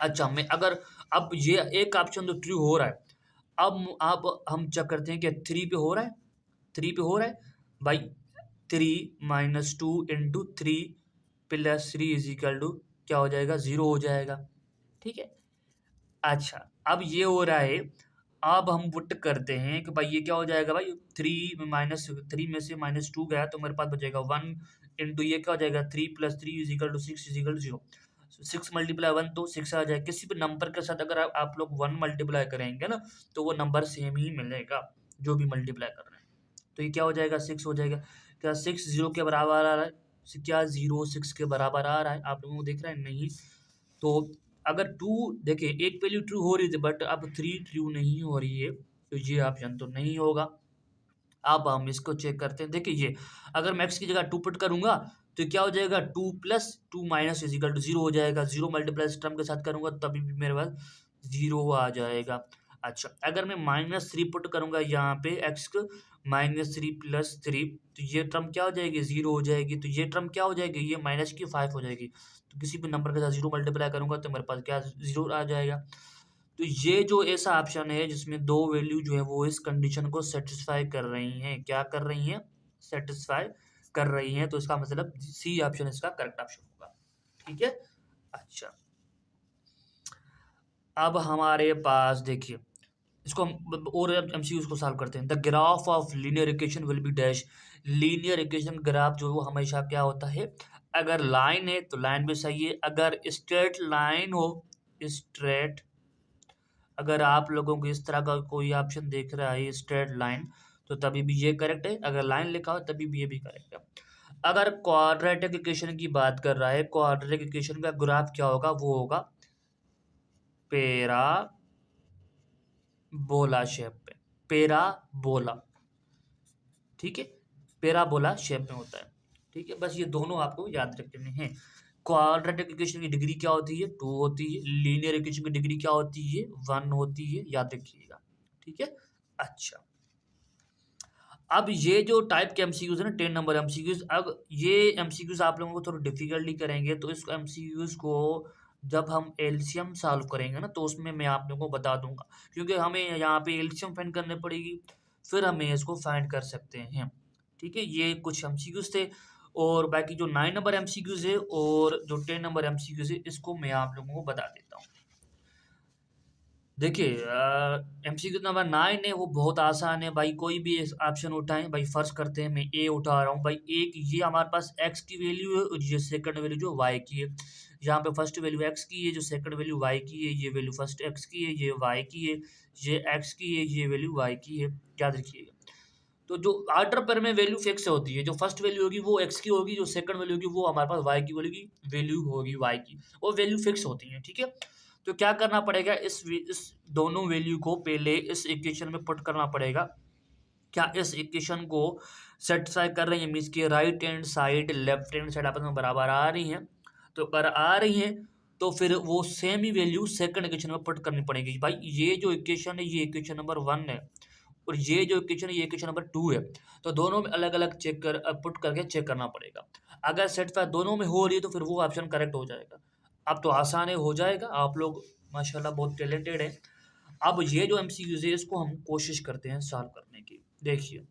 अच्छा मैं अगर अब ये एक ऑप्शन तो ट्रू हो रहा है, अब हम चेक करते हैं कि 3 पे हो रहा है, 3 पे हो रहा है भाई। 3 - 2 इंटू 3 प्लस 3 इजिकल टू क्या हो जाएगा 0 हो जाएगा। ठीक है, अच्छा अब ये हो रहा है, अब हम पुट करते हैं कि भाई ये क्या हो जाएगा भाई 3 में से -2 गया तो मेरे पास बचेगा 1 इंटू ये क्या हो जाएगा 3 + 3 is equal to 6 is equal to 0। 6 multiply 1 तो 6 आ जाए। किसी भी नंबर के साथ अगर आप लोग 1 मल्टीप्लाई करेंगे ना तो वो नंबर सेम ही मिलेगा जो भी मल्टीप्लाई कर रहे हैं। तो ये क्या हो जाएगा, 6 हो जाएगा। क्या 6 0 के बराबर आ रहा है? क्या 0 6 के बराबर आ रहा है? आप लोगों को दिख रहा है? नहीं। तो अगर 2 देखिए एक वैल्यू ट्रू हो रही थी बट अब 3 ट्रू नहीं हो रही है, तो ये ऑप्शन तो नहीं होगा। अब हम इसको चेक करते हैं। देखिए ये अगर मैं x की जगह 2 पुट करूंगा तो क्या हो जाएगा, 2 plus 2 minus is equal to 0 हो जाएगा। 0 मल्टीप्लाई इस टर्म के साथ करूंगा तभी भी मेरे पास 0 आ जाएगा। अच्छा अगर मैं -3 पुट करूंगा यहाँ पे x को, -3 प्लस 3, तो ये टर्म क्या हो जाएगी, 0 हो जाएगी। तो ये टर्म क्या हो जाएगी, ये माइनस की 5 हो जाएगी। तो किसी भी नंबर के साथ 0 मल्टीप्लाई करूंगा तो मेरे पास क्या 0 आ जाएगा। तो ये जो ऐसा ऑप्शन है जिसमें दो वैल्यू जो है वो इस कंडीशन को सेटिस्फाई कर रही हैं, क्या कर रही हैं, सेटिस्फाई कर रही हैं। तो इसका मतलब सी ऑप्शन इसका करेक्ट ऑप्शन होगा। ठीक है। अच्छा अब हमारे पास देखिए इसको हम और एमसीक्यूज को सॉल्व करते हैं। The graph of linear equation will be dash. Linear equation graph जो वो हमेशा क्या होता है, अगर लाइन है तो लाइन भी सही है, अगर स्ट्रेट लाइन हो, स्ट्रेट, अगर आप लोगों को इस तरह का कोई ऑप्शन देख रहा है स्ट्रेट लाइन, तो तभी भी ये करेक्ट है। अगर लाइन लिखा हो तभी भी ये भी करेक्ट है। अगर क्वाड्रेटिक इक्वेशन की बात कर रहा है, क्वाड्रेटिक इक्वेशन का ग्राफ क्या होगा, वो होगा पेराबोला शेप पे, पेराबोला। ठीक है, पेराबोला शेप में होता है। ठीक है, बस ये दोनों आपको याद रखने हैं। क्वाड्रेटिक इक्वेशन की डिग्री क्या होती है, 2 होती है। लीनियर इक्वेशन की डिग्री क्या होती है, 1 होती है, याद रखिएगा। ठीक है। अच्छा अब ये जो टाइप के एमसीक्यूज है ना, 10 नंबर एमसीक्यूज, अब ये एमसीक्यूज आप लोगों को थोड़ा डिफिकल्टली करेंगे। तो इस एमसीक्यूज को जब हम एलसीएम सॉल्व करेंगे ना तो उसमें मैं आप लोगों को बता दूंगा, क्योंकि हमें यहाँ पे एलसीएम फाइंड करनी पड़ेगी, फिर हमें इसको फाइंड कर सकते हैं। ठीक है, ये कुछ एमसीक्यूज थे। और बाकी जो 9 नंबर एमसीक्यूज है और जो 10 नंबर एमसीक्यूज है इसको मैं आप लोगों को बता देता हूँ। देखिए एमसीक्यू नंबर 9 है वो बहुत आसान है भाई, कोई भी ऑप्शन उठाएं भाई। फर्स्ट करते हैं, मैं ए उठा रहा हूँ भाई। एक ये हमारे पास एक्स की वैल्यू है और ये सेकंड वैल्यू जो वाई की है। यहाँ पे फर्स्ट वैल्यू एक्स की है, जो सेकंड वैल्यू वाई की है, ये वैल्यू फर्स्ट एक्स की है, ये वाई की है, ये एक्स की है, ये वैल्यू वाई की है। याद रखिएगा। तो जो ऑर्डर पर में वैल्यू फिक्स होती है, जो फर्स्ट वैल्यू होगी वो एक्स की होगी, जो सेकंड वैल्यू होगी वो हमारे पास वाई की वैल्यू होगी वाई की, वो वैल्यू फिक्स होती है। ठीक है। तो क्या करना पड़ेगा, इस दोनों वैल्यू को पहले इस इक्वेशन में पुट करना पड़ेगा। क्या इस इक्वेशन को सेटिस्फाई कर रही है, मीन्स की right hand side left hand side आपस में बराबर आ रही हैं। तो अगर आ रही हैं तो फिर वो सेम ही वैल्यू सेकंड इक्वेशन में पुट करनी पड़ेगी। भाई ये जो इक्वेशन है ये इक्वेशन नंबर 1 है और ये जो इक्वेशन है ये इक्वेशन नंबर 2 है। तो दोनों में अलग अलग चेक कर पुट करके चेक करना पड़ेगा। अगर सेटिस्फाई दोनों में हो रही है तो फिर वो ऑप्शन करेक्ट हो जाएगा। अब तो आसान है, हो जाएगा। आप लोग माशाल्लाह बहुत टैलेंटेड है। अब ये जो एमसीक्यूज है इसको हम कोशिश करते हैं सॉल्व करने की। देखिए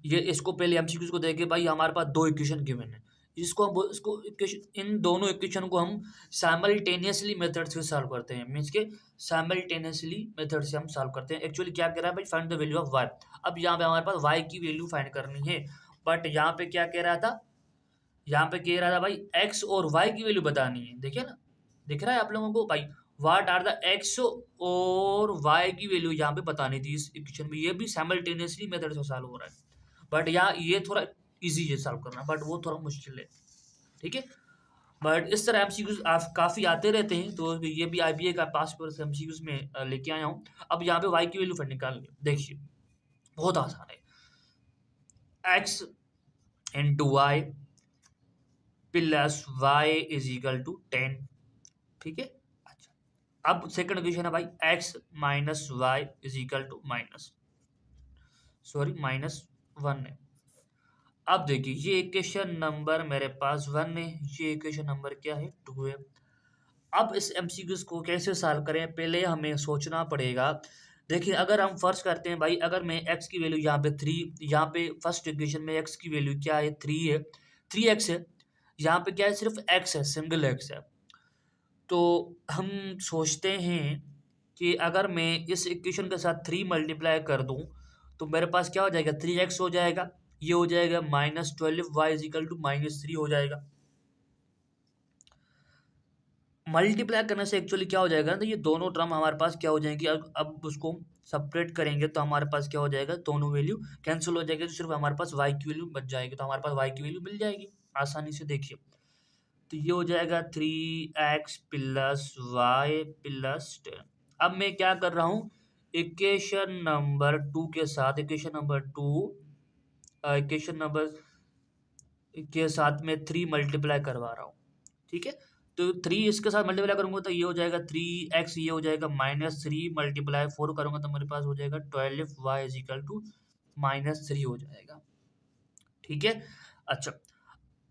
ये इसको पहले एमसीक्यूज को देखे भाई, हमारे पास दो इक्वेशन गिवन है, इसको हम इसको इक्वेशन, इन दोनों इक्वेशन को हम साइमल्टेनियसली मेथड से सॉल्व करते हैं। मीन्स के साइमल्टेनियसली मेथड से हम सॉल्व करते हैं। एक्चुअली क्या कह रहा है भाई, find the value of Y. अब यहाँ पे हमारे पास वाई की वैल्यू फाइंड करनी है, बट यहाँ पे क्या कह रहा था, यहाँ पे कह रहा था भाई एक्स और वाई की वैल्यू बतानी है। देखिए ना, दिख रहा है आप लोगों को भाई, व्हाट आर द एक्स और वाई की वैल्यू यहाँ पे बतानी थी इस इक्वेशन में। ये भी साइमल्टेनियसली मेथड से सॉल्व हो रहा है, बट यहाँ ये थोड़ा इजी है सॉल्व करना, बट वो थोड़ा मुश्किल है। ठीक है, बट इस तरह एमसीक्यूज आप काफ़ी आते रहते हैं, तो ये भी आईबीए का पास पेपर से एमसीक्यूज में लेके आया हूँ। अब यहाँ पे वाई की वैल्यू फिर निकाल देखिए, बहुत आसान है। X into Y plus Y is equal to 10। ठीक है। अच्छा अब सेकंड इक्वेशन है भाई, X minus Y is equal to -1 है। अब देखिए ये इक्वेशन नंबर मेरे पास 1 है, ये इक्वेशन नंबर क्या है, 2 है। अब इस एमसीक्यूज को कैसे सॉल्व करें, पहले हमें सोचना पड़ेगा। देखिए अगर हम फर्स्ट करते हैं भाई, अगर मैं x की वैल्यू यहाँ पे 3, यहाँ पे फर्स्ट इक्वेशन में x की वैल्यू क्या है, 3 है, 3x है। यहाँ पे क्या है, सिर्फ x है, सिंगल x है। तो हम सोचते हैं कि अगर मैं इस इक्वेशन के साथ 3 मल्टीप्लाई कर दूं तो मेरे पास क्या हो जाएगा, 3x हो जाएगा, ये हो जाएगा -12 y इज इक्वल टू -3 हो जाएगा। मल्टीप्लाई करने से एक्चुअली क्या हो जाएगा ना, तो ये दोनों टर्म हमारे पास क्या हो जाएंगी, अब उसको सेपरेट करेंगे तो हमारे पास क्या हो जाएगा, दोनों वैल्यू कैंसिल हो जाएगी, तो सिर्फ हमारे पास y की वैल्यू बच जाएगी, तो हमारे पास y की वैल्यू मिल जाएगी आसानी से। देखिए तो ये हो जाएगा 3x प्लस वाई प्लस 10। अब मैं क्या कर रहा हूँ, इक्वेशन नंबर 2 के साथ, इक्वेशन नंबर के साथ में 3 मल्टीप्लाई करवा रहा हूँ। ठीक है, तो 3 इसके साथ मल्टीप्लाई करूंगा तो ये हो जाएगा 3x, ये हो जाएगा -3 मल्टीप्लाई 4 करूंगा तो मेरे पास हो जाएगा 12y इज इक्वल टू -3 हो जाएगा। ठीक है, अच्छा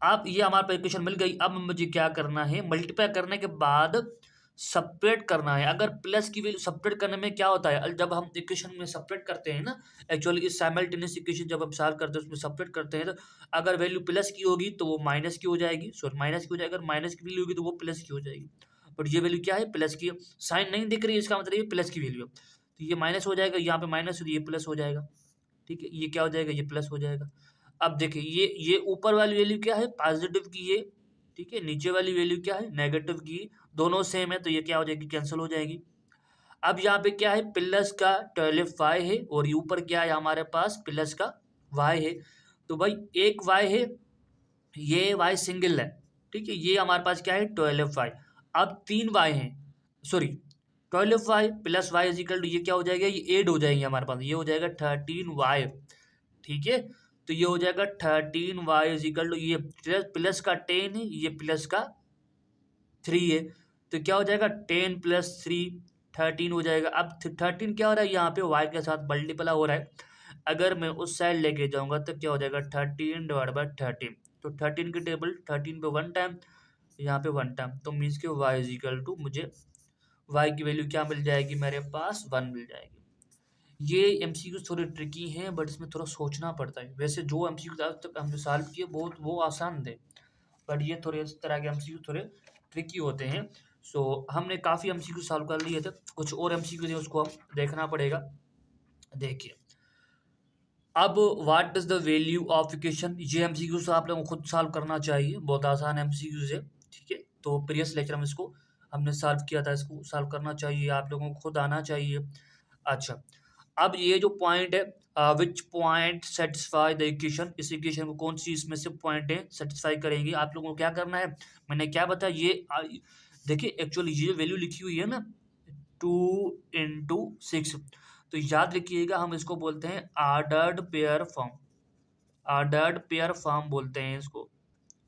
अब ये हमारे पास इक्वेशन मिल गई। अब मुझे क्या करना है, मल्टीप्लाई करने के बाद सेपरेट करना है। अगर प्लस की वैल्यू सेपरेट करने में क्या होता है, जब हम इक्वेशन में सेपरेट करते हैं ना, एक्चुअली इस साइमल्टेनियस इक्वेशन जब हम सॉल्व करते हैं उसमें सेपरेट करते हैं, तो अगर वैल्यू प्लस की होगी तो वो माइनस की हो जाएगी, सॉरी माइनस की हो जाएगी, अगर माइनस की वैल्यू होगी तो वो प्लस की हो जाएगी। बट ये वैल्यू क्या है, प्लस की, साइन नहीं दिख रही है, इसका मतलब ये प्लस की वैल्यू है, तो ये माइनस हो जाएगा, यहाँ पे माइनस हो, ये प्लस हो जाएगा। ठीक है, ये क्या हो जाएगा, ये प्लस हो जाएगा। अब देखिए ये ऊपर वाली वैल्यू क्या है, पॉजिटिव की है, ठीक है, नीचे वाली वैल्यू क्या है, नेगेटिव की, दोनों सेम है, तो ये क्या हो जाएगी, कैंसिल हो जाएगी। अब यहाँ पे क्या है, प्लस का 12y है और ये ऊपर क्या है हमारे पास, प्लस का y है, तो भाई एक y है, ये y सिंगल है, ठीक है, ये हमारे पास क्या है 12y। अब 3y है, sorry 12y plus y is equal to, ये क्या हो जाएगा, ये एड हो जाएंगे हमारे पास, ये हो जाएगा 13y। ठीक है, तो ये हो जाएगा 13y इज इक्वल टू, ये प्लस का 10 है, ये प्लस का 3 है, तो क्या हो जाएगा 10 प्लस 3 13 हो जाएगा। अब 13 क्या हो रहा है, यहाँ पे y के साथ मल्टीप्लाई हो रहा है, अगर मैं उस साइड लेके जाऊंगा तो क्या हो जाएगा 13/13, तो 13 की टेबल 13 पे 1 टाइम, यहाँ पे 1 टाइम, तो मीन्स के y इज इक्वल टू, मुझे y की वैल्यू क्या मिल जाएगी, मेरे पास 1 मिल जाएगी। ये एमसीक्यू थोड़े ट्रिकी हैं, बट इसमें थोड़ा सोचना पड़ता है। वैसे जो एमसीक्यू आज तक हमने सॉल्व किए बहुत वो आसान थे, बट ये थोड़े इस तरह के एमसीक्यू थोड़े ट्रिकी होते हैं। सो हमने काफ़ी एमसीक्यू सॉल्व कर लिए थे, कुछ और एमसीक्यू थे उसको हम देखना पड़ेगा। देखिए अब what is the value of equation, ये एमसीक्यूज आप लोगों को खुद सॉल्व करना चाहिए, बहुत आसान एमसीक्यूज है। ठीक है, तो प्रीवियस लेक्चर में इसको हमने सॉल्व किया था, इसको सॉल्व करना चाहिए, आप लोगों को खुद आना चाहिए। अच्छा अब ये जो पॉइंट है, which point satisfy the equation, इस इक्वेशन को कौन सी इसमें से पॉइंट है सेटिस्फाई करेंगे, आप लोगों को क्या करना है, मैंने क्या बताया, देखिए एक्चुअली ये वैल्यू लिखी हुई है ना 2 × 6, तो याद रखिएगा हम इसको बोलते हैं ordered pair form, ordered pair form बोलते हैं इसको।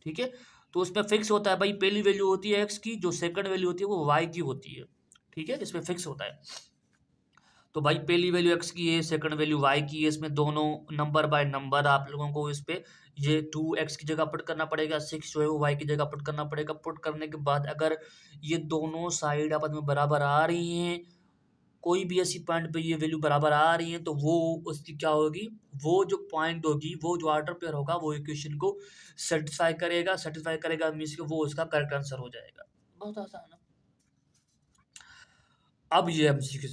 ठीक है, तो उसमें फिक्स होता है भाई, पहली वैल्यू होती है एक्स की, जो सेकंड वैल्यू होती है वो वाई की होती है। ठीक है, इसमें फिक्स होता है, तो भाई पहली वैल्यू एक्स की है, सेकंड वैल्यू वाई की है, इसमें दोनों नंबर बाय नंबर आप लोगों को इस पे ये 2x की जगह पुट करना पड़ेगा, 6 जो है वो वाई की जगह पुट करना पड़ेगा। पुट करने के बाद अगर ये दोनों साइड आपस में बराबर आ रही हैं, कोई भी ऐसी पॉइंट पे ये वैल्यू बराबर आ रही है, तो वो उसकी क्या होगी, वो जो पॉइंट होगी, वो जो ऑर्डर पेयर होगा वो इक्वेशन को सेटिस्फाई करेगा। सेटिस्फाई करेगा मीन्स कि वो उसका करेक्ट आंसर हो जाएगा। बहुत आसान है। अब ये हम सीखे,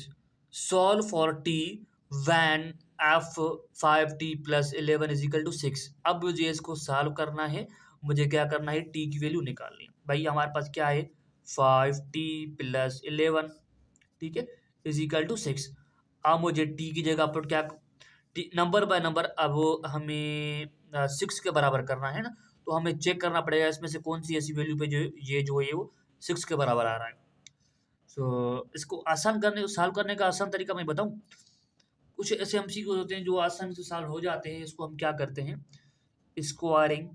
solve for T when f5t+11 is equal to 6। अब मुझे इसको सॉल्व करना है, मुझे क्या करना है, टी की वैल्यू निकालनी है। भाई हमारे पास क्या है 5t+11, ठीक है, इज इक्वल टू 6। अब मुझे टी की जगह पर क्या, नंबर बाय नंबर, अब हमें 6 के बराबर करना है ना, तो हमें चेक करना पड़ेगा इसमें से कौन सी ऐसी वैल्यू पे जो ये जो है वो 6 के बराबर आ रहा है। सो इसको आसान करने, सॉल्व करने का आसान तरीका मैं बताऊं, कुछ ऐसे एमसीक्यू होते हैं जो आसानी से सॉल्व हो जाते हैं। इसको हम क्या करते हैं, squaring,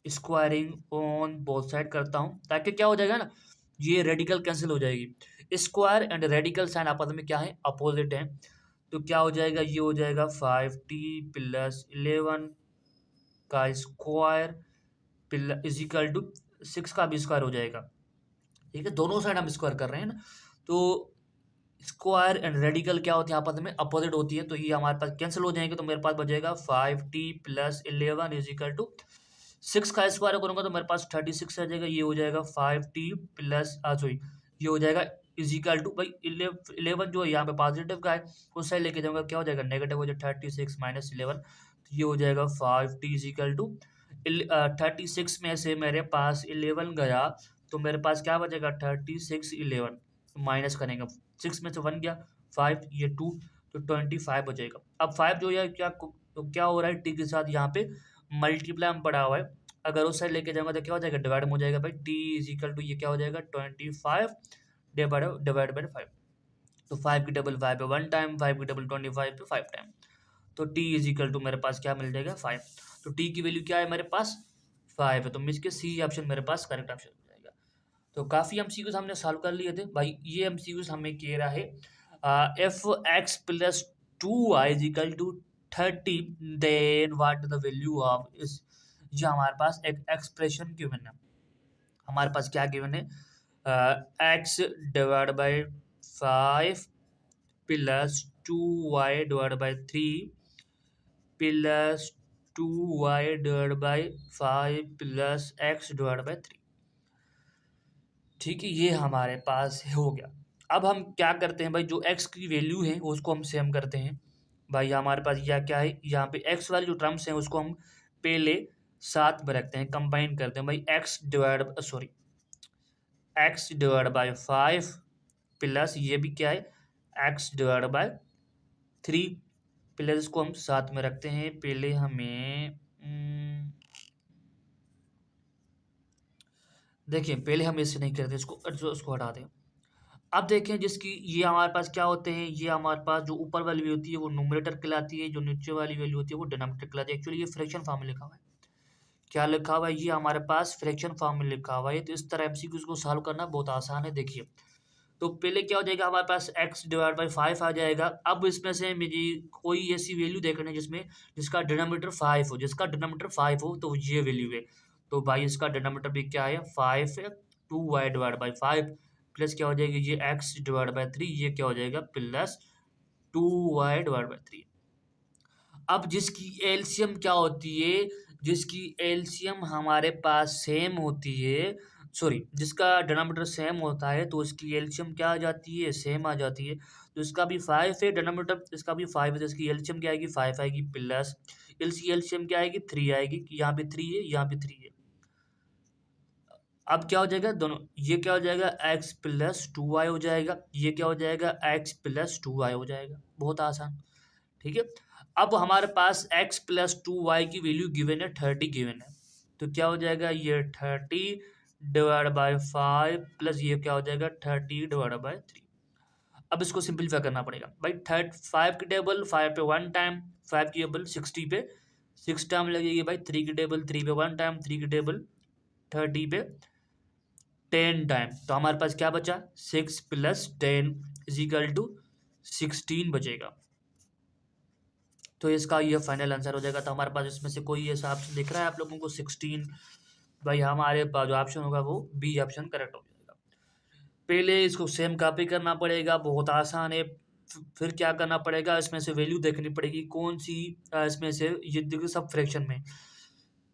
squaring on both side करता हूं, ताकि क्या हो जाएगा ना, ये रेडिकल कैंसिल हो जाएगी। स्क्वायर एंड रेडिकल साइन आपस में क्या है, अपोजिट है, तो क्या हो जाएगा, ये हो जाएगा 5t+11 का स्क्वायर इज इक्वल टू 6 का भी स्क्वायर हो जाएगा। ठीक है, दोनों साइड हम स्क्वायर कर रहे हैं ना, तो स्क्वायर एंड रेडिकल क्या होती है, आपस में अपोजिट होती है, तो ये हमारे पास कैंसिल हो जाएंगे, तो मेरे पास बचेगा 5t+11 इज इक्वल टू 6 का स्क्वायर करूंगा तो मेरे पास 36 आ जाएगा, ये हो जाएगा 5t प्लस सॉरी ये हो जाएगा इज इक्वल टू, भाई 11 जो है यहाँ पे पॉजिटिव का है, उस साइड लेके जाऊंगा क्या हो जाएगा नेगेटिव हो जाएगा, 36 - 11, तो ये हो जाएगा 5t इज इक्वल टू 36 में से मेरे पास 11 गया, तो मेरे पास क्या बचेगा 36 11 माइनस करेंगे, 6 में से 1 गया 5, ये 2, तो 25 बचेगा। अब 5 जो है क्या, तो क्या हो रहा है टी के साथ यहाँ पे मल्टीप्लाई में पड़ा हुआ है, अगर उस साइड लेके जाऊंगा तो क्या हो जाएगा डिवाइड में हो जाएगा भाई, टी इज इक्वल टू ये क्या हो जाएगा 25 डिवाइड बाई 5, तो 5 की डबल 5 पे 1 टाइम, 5 की डबल 25 पे 5 टाइम, तो t इज इक्वल टू मेरे पास क्या मिल जाएगा 5, तो t की वैल्यू क्या है मेरे पास 5 है, तो इसके सी ऑप्शन मेरे पास करेक्ट ऑप्शन हो जाएगा। तो काफ़ी एमसीक्यूज हमने सॉल्व कर लिए थे भाई, ये एमसीक्यूज हमें कह रहा है F X plus 2y is equal to 30, then what the value of इस, ये हमारे पास एक एक्सप्रेशन गिवन है, हमारे पास क्या गिवन है x divide by 5 plus 2y divide by 3 plus 2y divide by 5 plus x divide by 3। ठीक है, ये हमारे पास हो गया। अब हम क्या करते हैं भाई, जो x की वैल्यू है उसको हम सेम करते हैं भाई, हमारे पास यह क्या है, यहाँ पे x वाले जो टर्म्स हैं उसको हम पहले साथ में रखते हैं, कंबाइन करते हैं भाई, x डिवाइड बाई 5 प्लस ये भी क्या है x डिवाइड बाई 3 प्लस, इसको हम साथ में रखते हैं, पहले हमें देखिए पहले हम इससे नहीं करते, इसको हटा दें। अब देखें जिसकी ये हमारे पास क्या होते हैं, ये हमारे पास जो ऊपर वाली वैल्यू होती है वो न्यूमरेटर कहलाती है, जो नीचे वाली वैल्यू होती है वो डिनोमिनेटर कहलाती है। एक्चुअली ये फ्रैक्शन फॉर्म में लिखा हुआ है, क्या लिखा हुआ है, ये हमारे पास फ्रैक्शन फॉर्म में लिखा हुआ है, तो इस तरह एमसीक्यूज को सॉल्व करना बहुत आसान है। देखिए तो पहले क्या हो जाएगा, हमारे पास x डिवाइड बाई 5 आ जाएगा। अब इसमें से मुझे कोई ऐसी वैल्यू देखनी है जिसमें जिसका डिनोमिनेटर 5 हो, जिसका डिनोमिनेटर 5 हो तो ये वैल्यू है, तो भाई इसका डिनोमिनेटर भी क्या है 5 है, 2y डिवाइड बाई 5 प्लस क्या हो जाएगी ये x डिवाइड बाई 3, ये क्या हो जाएगा प्लस 2y डिवाइड बाई 3। अब जिसकी एलसीएम क्या होती है, जिसकी एलसीएम हमारे पास सेम होती है, सॉरी जिसका डिनोमिनेटर सेम होता है तो उसकी एलसीएम क्या आ जाती है सेम आ जाती है, तो इसका भी 5 है डिनोमिनेटर, इसका भी 5 है, तो इसकी एलसीएम क्या आएगी 5 आएगी, प्लस इसकी एलसीएम क्या आएगी 3 आएगी, यहाँ पे 3 है यहाँ पे 3 है। अब क्या हो जाएगा दोनों, ये क्या हो जाएगा x प्लस 2y हो जाएगा, ये क्या हो जाएगा x प्लस 2y हो जाएगा, बहुत आसान। ठीक है, अब हमारे पास x प्लस 2y की वैल्यू गिवन है 30 गिवन है, तो क्या हो जाएगा ये 30 डिवाइड बाई 5 प्लस ये क्या हो जाएगा 30 डिवाइड बाई 3। अब इसको सिंपलीफाई करना पड़ेगा भाई, 5 की टेबल 5 पे 1 टाइम, 5 की टेबल 60 पे 6 टाइम लगेगी भाई, 3 की टेबल 3 पे 1 टाइम, 3 की टेबल 30 पे 10 टाइम, तो हमारे पास क्या बचा 6 प्लस 10 इज इक्वल टू 16 बचेगा, तो इसका ये फाइनल आंसर हो जाएगा। तो हमारे पास इसमें से कोई ऐसा ऑप्शन दिख रहा है आप लोगों को 16, भाई हमारे पास जो ऑप्शन होगा वो बी ऑप्शन करेक्ट हो जाएगा। पहले इसको सेम कॉपी करना पड़ेगा, बहुत आसान है। फिर क्या करना पड़ेगा, इसमें से वैल्यू देखनी पड़ेगी कौन सी, इसमें से ये देखो सब फ्रैक्शन में,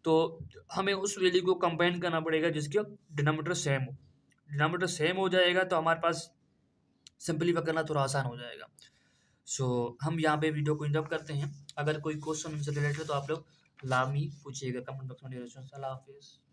तो हमें उस वैल्यू को कंबाइन करना पड़ेगा जिसके डिनोमिनेटर सेम हो, डिनोमिनेटर सेम हो जाएगा तो हमारे पास सिंपलीफाई करना थोड़ा आसान हो जाएगा। सो हम यहाँ पे वीडियो को इंटरप्ट करते हैं, अगर कोई क्वेश्चन उनसे रिलेटेड तो आप लोग लामी पूछिएगा कमेंट बॉक्स में। अल्लाह हाफिज़।